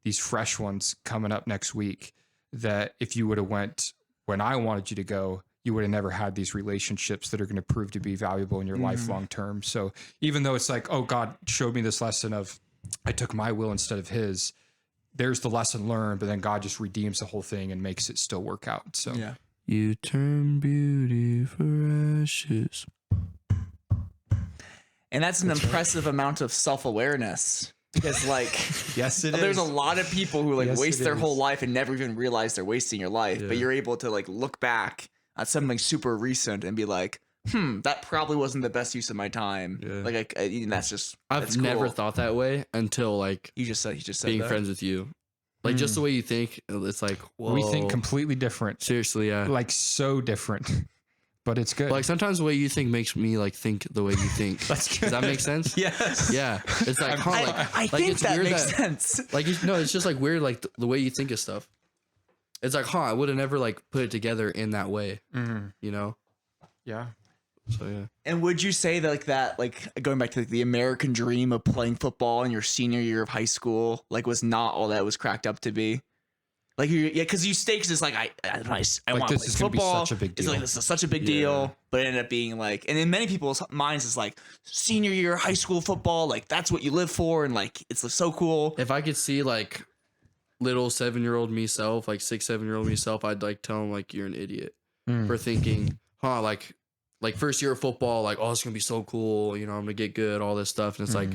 these fresh ones coming up next week. That if you would have went when I wanted you to go, you would have never had these relationships that are going to prove to be valuable in your life long term. So even though it's like, oh, God showed me this lesson of I took my will instead of His, there's the lesson learned, but then God just redeems the whole thing and makes it still work out. So Yeah. You turn beauty for ashes. And that's an impressive amount of self-awareness. Because like yes, it there's is. a lot of people who like Yes, waste it their is. whole life and never even realize they're wasting your life. But you're able to like look back at something super recent and be like, that probably wasn't the best use of my time. Yeah. Like that's just I've that's never cool. thought that way until like You just said being that. friends with you. Like just the way you think, it's like, whoa. We think completely different, Seriously, yeah. like so different, but it's good. Like sometimes the way you think makes me like think the way you think. That's good. Does that make sense? Yes. Yeah. It's like, huh, I like think it's that weird makes sense. Like, no, it's just like weird, like the way you think of stuff. It's like, I would have never like put it together in that way, you know? Yeah. So, yeah. And would you say that like going back to like, the American dream of playing football in your senior year of high school, like was not all that it was cracked up to be? Like because you stakes is like I want to this play is gonna be football. such a big It's like deal. this is such a big deal, but it ended up being like, and in many people's minds, it's like senior year high school football, like that's what you live for, and like it's so cool. If I could see like little 7-year-old meself, like 6-7-year-old meself, I'd like tell him like you're an idiot for thinking, like first year of football, like, oh, it's gonna be so cool, I'm gonna get good, all this stuff. And it's like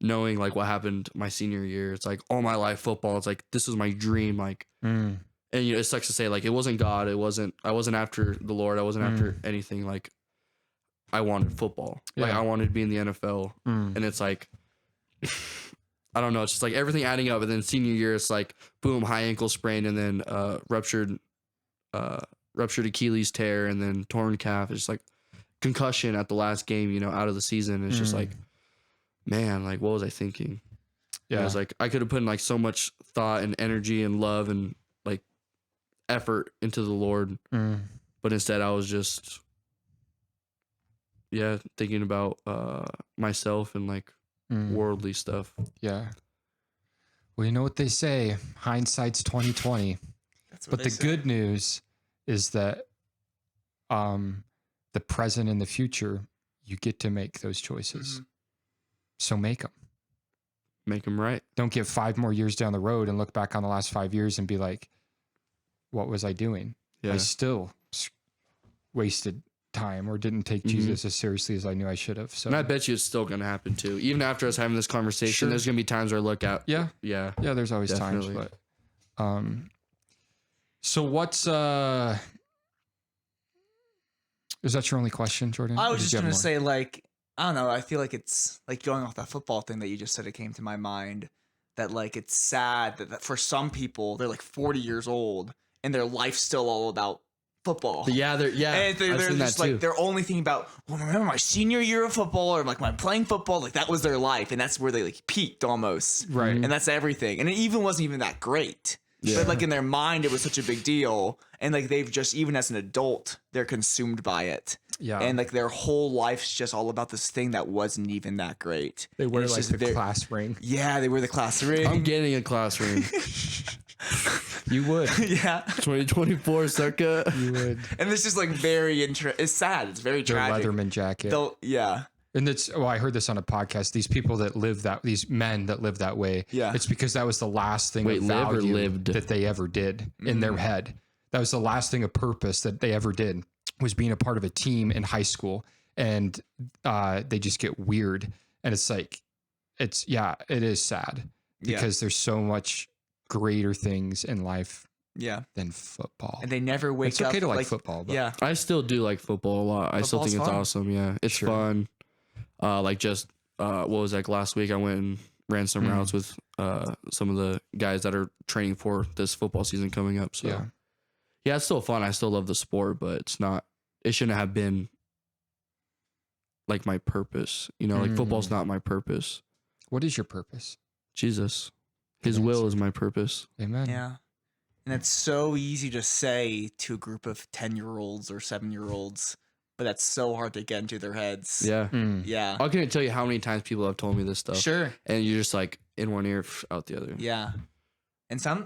knowing like what happened my senior year, it's like all my life football, it's like this was my dream, like and it sucks to say, like, it wasn't God, I wasn't after the Lord, I wasn't after anything, like I wanted football. Like I wanted to be in the NFL. And it's like I don't know, it's just like everything adding up, and then senior year it's like boom, high ankle sprain, and then ruptured Achilles tear, and then torn calf. It's just like concussion at the last game, out of the season. It's just like, man, like what was I thinking? Yeah. It was like I could have put in like so much thought and energy and love and like effort into the Lord, but instead I was just thinking about myself and like worldly stuff. Yeah. Well, you know what they say, hindsight's 20/20. That's what But they the say. good news is that the present and the future, you get to make those choices. So make them. Make them right. Don't get 5 more years down the road and look back on the last 5 years and be like, what was I doing? Yeah. I still wasted time or didn't take Jesus as seriously as I knew I should have. So And I bet you it's still gonna happen too. Even after us having this conversation, Sure. there's gonna be times where I look at yeah, there's always Definitely. times, but so what's is that your only question, Jordan? I Or was did just you have gonna more? say, like, I don't know. I feel like it's like going off that football thing that you just said. It came to my mind that like it's sad that for some people they're like 40 years old and their life's still all about football. But yeah, And they're I've seen just that too. like they're only thinking about, well, remember my senior year of football or like my playing football, like that was their life, and that's where they like peaked almost, Right. And that's everything, and it even wasn't even that great. But like in their mind, it was such a big deal, and like they've just even as an adult, they're consumed by it. Yeah. And like their whole life's just all about this thing that wasn't even that great. They wear And it's like just the their- class ring. Yeah, they wear the class ring. I'm getting a classroom. You would. Yeah, 2024 circa. You would. and this is like very it's sad. It's very Their tragic. Leatherman jacket. Yeah. And it's, I heard this on a podcast. These people that live these men that live that way. Yeah. It's because that was the last thing Wait, of live or value lived? that they ever did in their head. That was the last thing of purpose that they ever did, was being a part of a team in high school. And they just get weird. And it's like, it is sad because there's so much greater things in life than football. And they never wake up. It's okay to like football, but I still do like football a lot. I still think it's fun. awesome. Yeah, it's fun. Like just what was like last week? I went and ran some routes with some of the guys that are training for this football season coming up. So yeah, it's still fun. I still love the sport, but it's not. It shouldn't have been like my purpose. You know, like football's not my purpose. What is your purpose? Jesus, His will is my purpose. Amen. Yeah. And it's so easy to say to a group of 10-year-olds or 7-year-olds, but that's so hard to get into their heads. Yeah. Yeah. I can't tell you how many times people have told me this stuff. Sure. And you're just like in one ear, out the other. Yeah. And some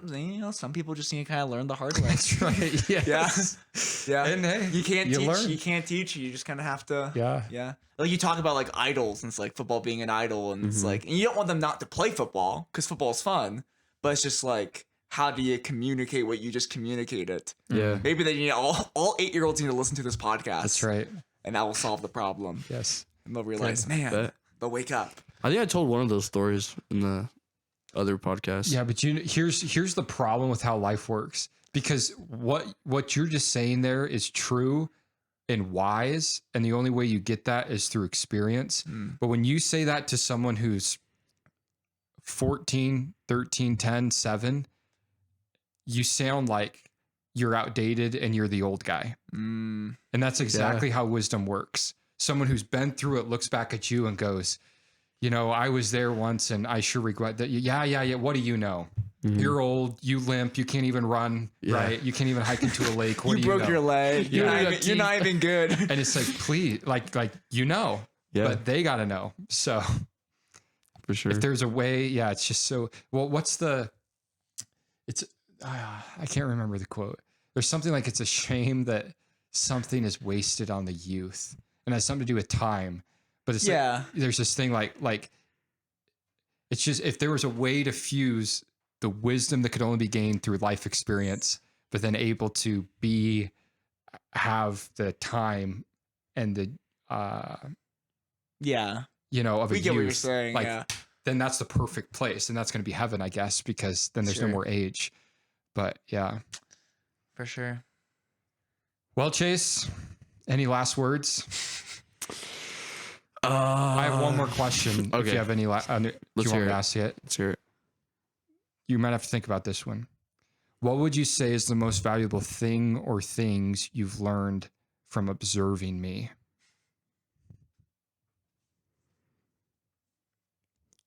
people just need to kind of learn the hard way. That's right. Yes. Yeah. And hey, You can't you teach. learn. You can't teach. You just kind of have to. Yeah. Yeah. Like you talk about like idols and it's like football being an idol and it's like, and you don't want them not to play football because football is fun, but it's just like, how do you communicate what you just communicated? Yeah. Maybe they need all 8-year-olds need to listen to this podcast. That's right. And that will solve the problem. Yes. And they'll realize, man, Bet. they'll wake up. I think I told one of those stories in the other podcast. Yeah, but here's the problem with how life works, because what you're just saying there is true and wise, and the only way you get that is through experience. But when you say that to someone who's 14, 13, 10, 7, you sound like you're outdated and you're the old guy. And that's exactly how wisdom works. Someone who's been through it looks back at you and goes, you know, I was there once and I sure regret that. Yeah. What do you know? You're old, you limp, you can't even run, right? You can't even hike into a lake. What You do you broke know? your leg. Yeah. You're not even good. And it's like, please, like, you know, but they got to know. So For sure. if there's a way, it's just so, well, I can't remember the quote. There's something like, it's a shame that something is wasted on the youth, and has something to do with time. But it's like, there's this thing like it's just, if there was a way to fuse the wisdom that could only be gained through life experience, but then able to have the time and the you know, of We a get youth, what you're saying. like, then that's the perfect place, and that's going to be heaven, I guess, because then there's no more age. But yeah, For sure. well, Chase, any last words? I have one more question. If you have any, do you want me to ask it? Let's hear it. You might have to think about this one. What would you say is the most valuable thing or things you've learned from observing me?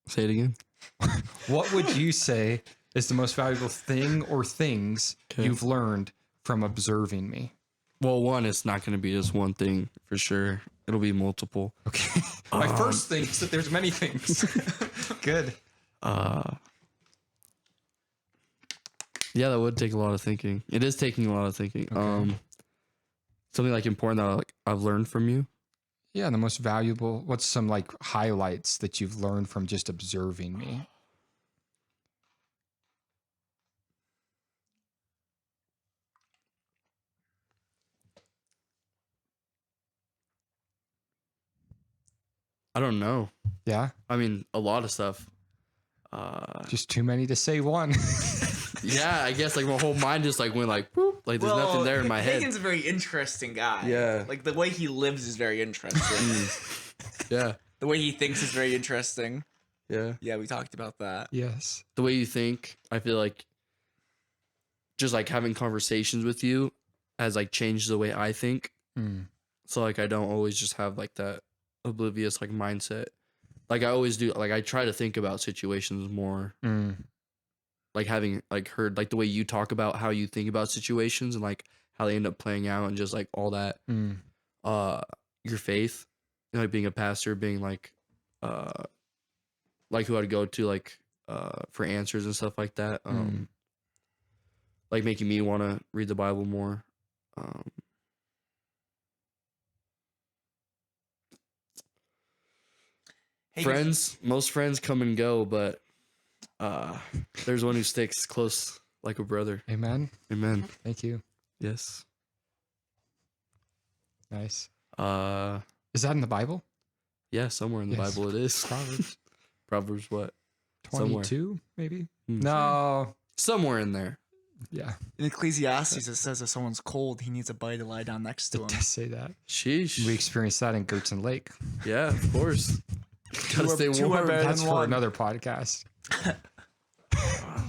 Say it again. What would you say is the most valuable thing or things you've learned from observing me? Well, one, it's not going to be just one thing for sure. It'll be multiple. Okay. My first thing is that there's many things. Good. Yeah, that would take a lot of thinking. It is taking a lot of thinking. Okay. Something like important that I've learned from you. Yeah, the most valuable. What's some like highlights that you've learned from just observing me? I don't know. Yeah, I mean, a lot of stuff. just too many to say one. Yeah, I guess like my whole mind just like went like, whoop, like there's nothing there in my head. Hagen's a very interesting guy. Yeah. Like the way he lives is very interesting. Yeah, The way he thinks is very interesting. yeah. Yeah, we talked about that. Yes. The way you think, I feel like just like having conversations with you has like changed the way I think. So like I don't always just have like that oblivious like mindset. Like I always do. Like I try to think about situations more. Like having like heard like the way you talk about how you think about situations and like how they end up playing out and just like all that. Your faith, you know, like being a pastor, being like who I'd go to like for answers and stuff like that. Like making me want to read the Bible more. Friends, most friends come and go, but there's one who sticks close like a brother. Amen. Amen. Thank you. Yes. Nice. Uh, Is that in the Bible? yeah, somewhere in the Yes. Bible it is. Proverbs Proverbs what? Somewhere. 22, maybe? Hmm. No. Somewhere in there. Yeah. In Ecclesiastes, it says if someone's cold, he needs a buddy to lie down next to It him. does say that. Sheesh. We experienced that in Gertson Lake. Yeah, of course. Gotta stay two are warm. better That's than for one. another podcast.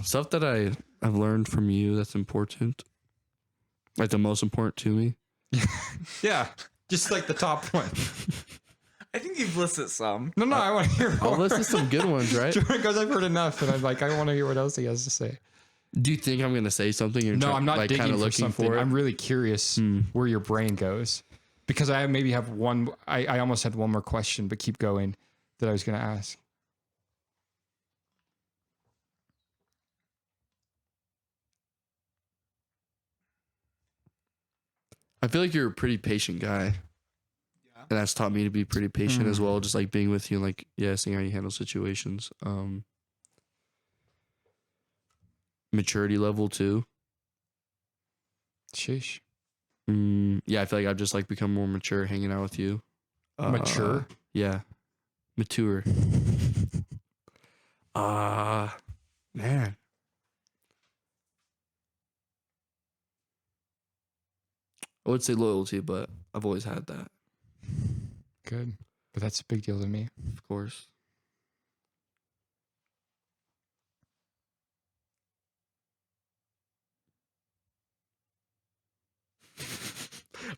Stuff that I've learned from you that's important. Like the most important to me. Yeah. Just like the top one. I think you've listed some. No, I want to hear more. I'll listen to some good ones, right? Because I've heard enough, and I'm like, I want to hear what else he has to say. Do you think I'm gonna say something? You're No, I'm not like, digging kinda for looking something. for it? I'm really curious where your brain goes, because I maybe have one. I almost had one more question, but keep going. That I was going to ask. I feel like you're a pretty patient guy. Yeah. And that's taught me to be pretty patient as well. Just like being with you and like, yeah, seeing how you handle situations. Maturity level too. Sheesh. Yeah, I feel like I've just like become more mature hanging out with you. Mature? Yeah. Mature. Man. I would say loyalty, but I've always had that, Good. But that's a big deal to me. of course.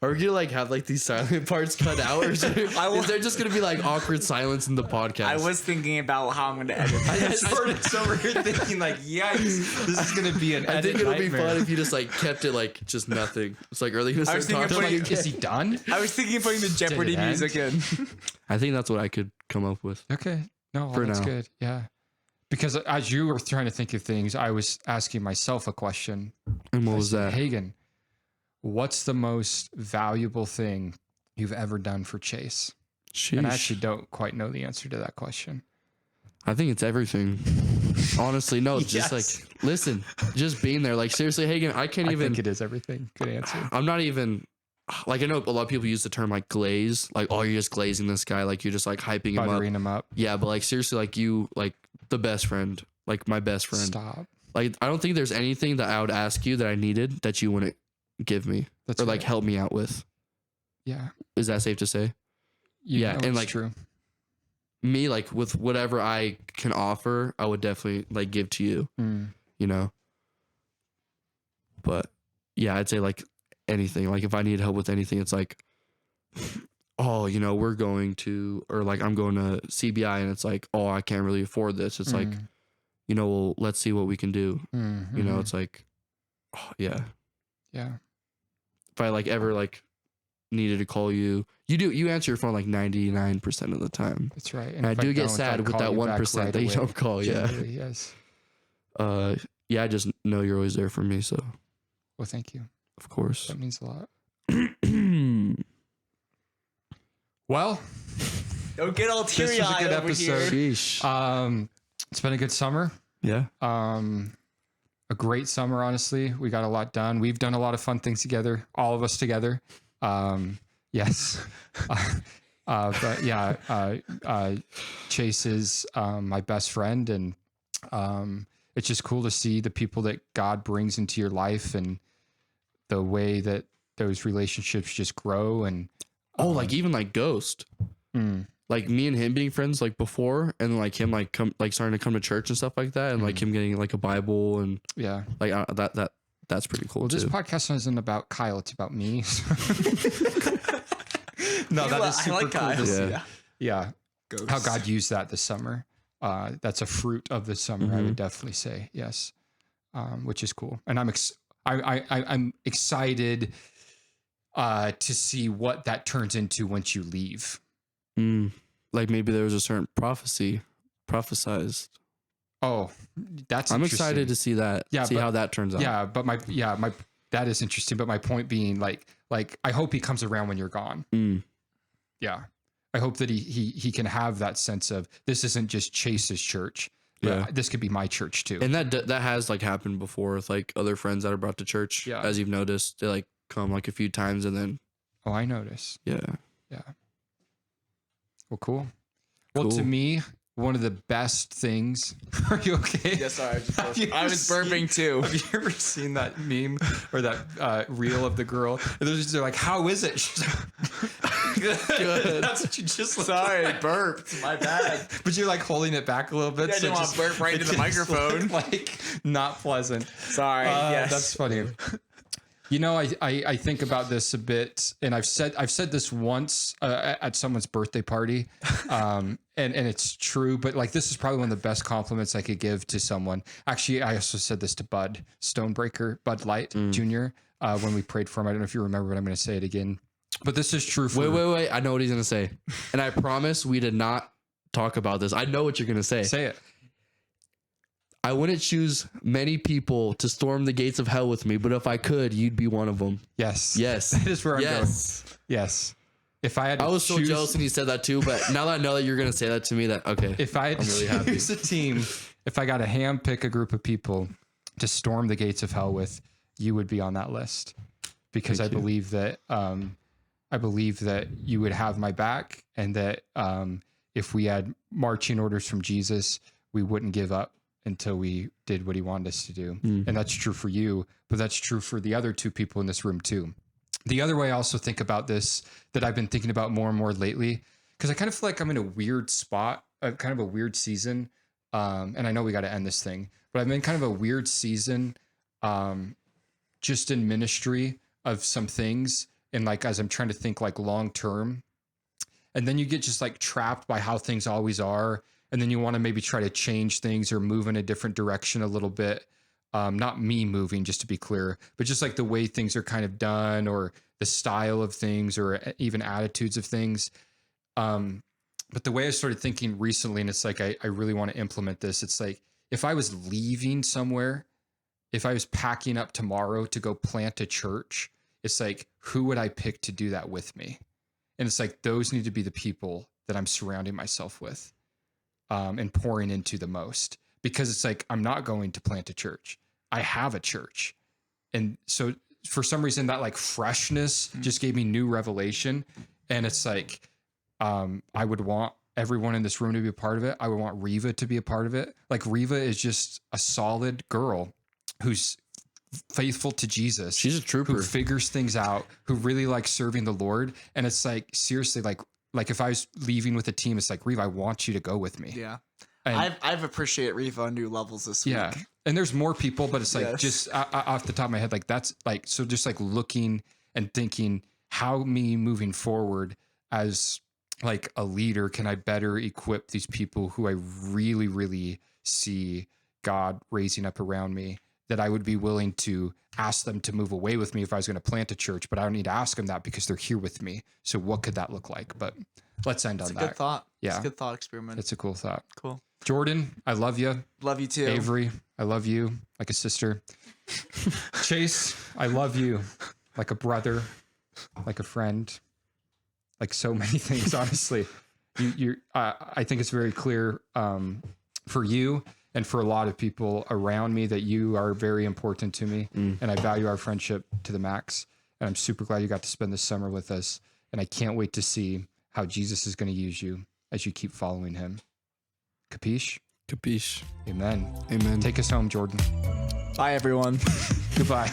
Are we gonna like have like these silent parts cut out, or is there just gonna be like awkward silence in the podcast? I was thinking about how I'm going to edit I this. just heard it over here thinking like, yikes, this is going to be an I think edit it'll nightmare. be fun if you just like kept it like just nothing. It's like, are they gonna I was start thinking talking? of Like, is he done? I was thinking of putting the Jeopardy it end? music in. I think that's what I could come up with. Okay. No, well, For that's now. good. Yeah. Because as you were trying to think of things, I was asking myself a question. And what I was said, that? Hagen, what's the most valuable thing you've ever done for Chase? And I Sheesh. actually don't quite know the answer to that question. I think it's everything. Honestly, no, just Yes. like listen, just being there. Like seriously, Hagen, I can't I even. think it is everything. Good answer. I'm not even. Like I know a lot of people use the term like glaze, like oh you're just glazing this guy, like you're just like hyping him up. Buttering him up. Yeah, but like seriously, like you like the best friend, like my best friend. Stop. Like I don't think there's anything that I would ask you that I needed that you wouldn't give me That's or like right. help me out with. Yeah. Is that safe to say? Yeah. and And like- true. Me, like with whatever I can offer, I would definitely like give to you, you know. But yeah, I'd say like anything. Like if I need help with anything, it's like, oh, you know, we're going to, or like I'm going to CBI, and it's like, oh, I can't really afford this. It's like, you know, well, let's see what we can do. You know, it's like, oh, yeah. Yeah. If I like ever like needed to call you, you answer your phone like 99% of the time. That's right. And I if do get don't, sad I'd with call that you back 1% right that you away. don't call. Yeah. Generally, yes. Yeah, I just know you're always there for me. So Well, thank you. of course. That means a lot. Yeah. Well, Don't get all This was a teary-eyed good over episode. here. Sheesh. it's been a good summer. Yeah. A great summer, honestly. We got a lot done. We've done a lot of fun things together, all of us together. Yes. But yeah, Chase is my best friend, and it's just cool to see the people that God brings into your life and the way that those relationships just grow. And Oh, like even like Ghost. Like me and him being friends like before, and like him like starting to come to church and stuff like that, and like him getting like a Bible and yeah. like that's pretty cool Well, too. this podcast isn't about Kyle; it's about me. No, that is super I like cool. Kyle. to see. Yeah. Yeah, Ghost. how God used that this summer. That's a fruit of the summer, I would definitely say. Yes, which is cool, and I'm excited to see what that turns into once you leave. Like maybe there was a certain prophesized. Oh, that's I'm interesting. excited to see that. Yeah, see but- how that turns out. Yeah, but my that is interesting. But my point being, like I hope he comes around when you're gone. Yeah, I hope that he can have that sense of this isn't just Chase's church. Yeah. But this could be my church too. And that has like happened before with like other friends that are brought to church. Yeah. As you've noticed, they like come like a few times and then Oh, I notice. yeah. Well, cool. Well, Cool. to me, one of the best things. Are you okay? Yeah, sorry. I was burping too. Have you ever seen that meme or that reel of the girl? And they're like, "How is it?" She's like, Good. That's what you just. looked Sorry, like. burped. My bad. But you're like holding it back a little bit. Yeah, I didn't want to burp right it into the just microphone. looked like not pleasant. Sorry. Yes. That's funny. You know, I think about this a bit, and I've said this once at someone's birthday party, and it's true. But like, this is probably one of the best compliments I could give to someone. Actually, I also said this to Bud Light Jr. When we prayed for him. I don't know if you remember, but I'm going to say it again. But this is true for. Wait. I know what he's gonna say, and I promise we did not talk about this. I know what you're gonna say. Say it. I wouldn't choose many people to storm the gates of hell with me, but if I could, you'd be one of them. Yes. Yes. That is where I'm Yes. going. Yes. If I had to I was so choose- jealous when you said that too, but now that I know that you're gonna say that to me, that okay. If I had I'm really happy. choose a team, if I got to handpick a group of people to storm the gates of hell with, you would be on that list, because Thank I you. believe that you would have my back, and that if we had marching orders from Jesus, we wouldn't give up until we did what he wanted us to do. Mm. And that's true for you, but that's true for the other two people in this room too. The other way I also think about this, that I've been thinking about more and more lately, because I kind of feel like I'm in a weird spot, kind of a weird season. And I know we got to end this thing, but I'm in kind of a weird season, just in ministry of some things. And like, as I'm trying to think like long term, and then you get just like trapped by how things always are. And then you want to maybe try to change things or move in a different direction a little bit. Not me moving, just to be clear, but just like the way things are kind of done, or the style of things, or even attitudes of things. But the way I started thinking recently, and it's like, I really want to implement this. It's like, if I was leaving somewhere, if I was packing up tomorrow to go plant a church, it's like, who would I pick to do that with me? And it's like, those need to be the people that I'm surrounding myself with. And pouring into the most, because it's like, I'm not going to plant a church. I have a church. And so for some reason, that like freshness just gave me new revelation. And it's like, I would want everyone in this room to be a part of it. I would want Riva to be a part of it. Like, Riva is just a solid girl who's faithful to Jesus. She's a trooper. Who figures things out, who really likes serving the Lord. And it's like, seriously, like if I was leaving with a team, it's like, Riva, I want you to go with me. Yeah. And I've appreciated Riva on new levels this week. yeah. And there's more people, but it's like, Yes. just off the top of my head, like that's like, so just like looking and thinking, how me moving forward as like a leader, can I better equip these people who I really, really see God raising up around me, that I would be willing to ask them to move away with me if I was going to plant a church, but I don't need to ask them that because they're here with me. So what could that look like? But let's end It's on a that. good thought. Yeah. It's a good thought experiment. It's a cool thought. Cool. Jordan, I love you. Love you too. Avery, I love you like a sister. Chase, I love you like a brother, like a friend, like so many things. Honestly, I think it's very clear for you and for a lot of people around me that you are very important to me, and I value our friendship to the max. And I'm super glad you got to spend this summer with us, and I can't wait to see how Jesus is going to use you as you keep following him. Capiche? Capiche. Amen. Amen. Take us home, Jordan. Bye, everyone. Goodbye.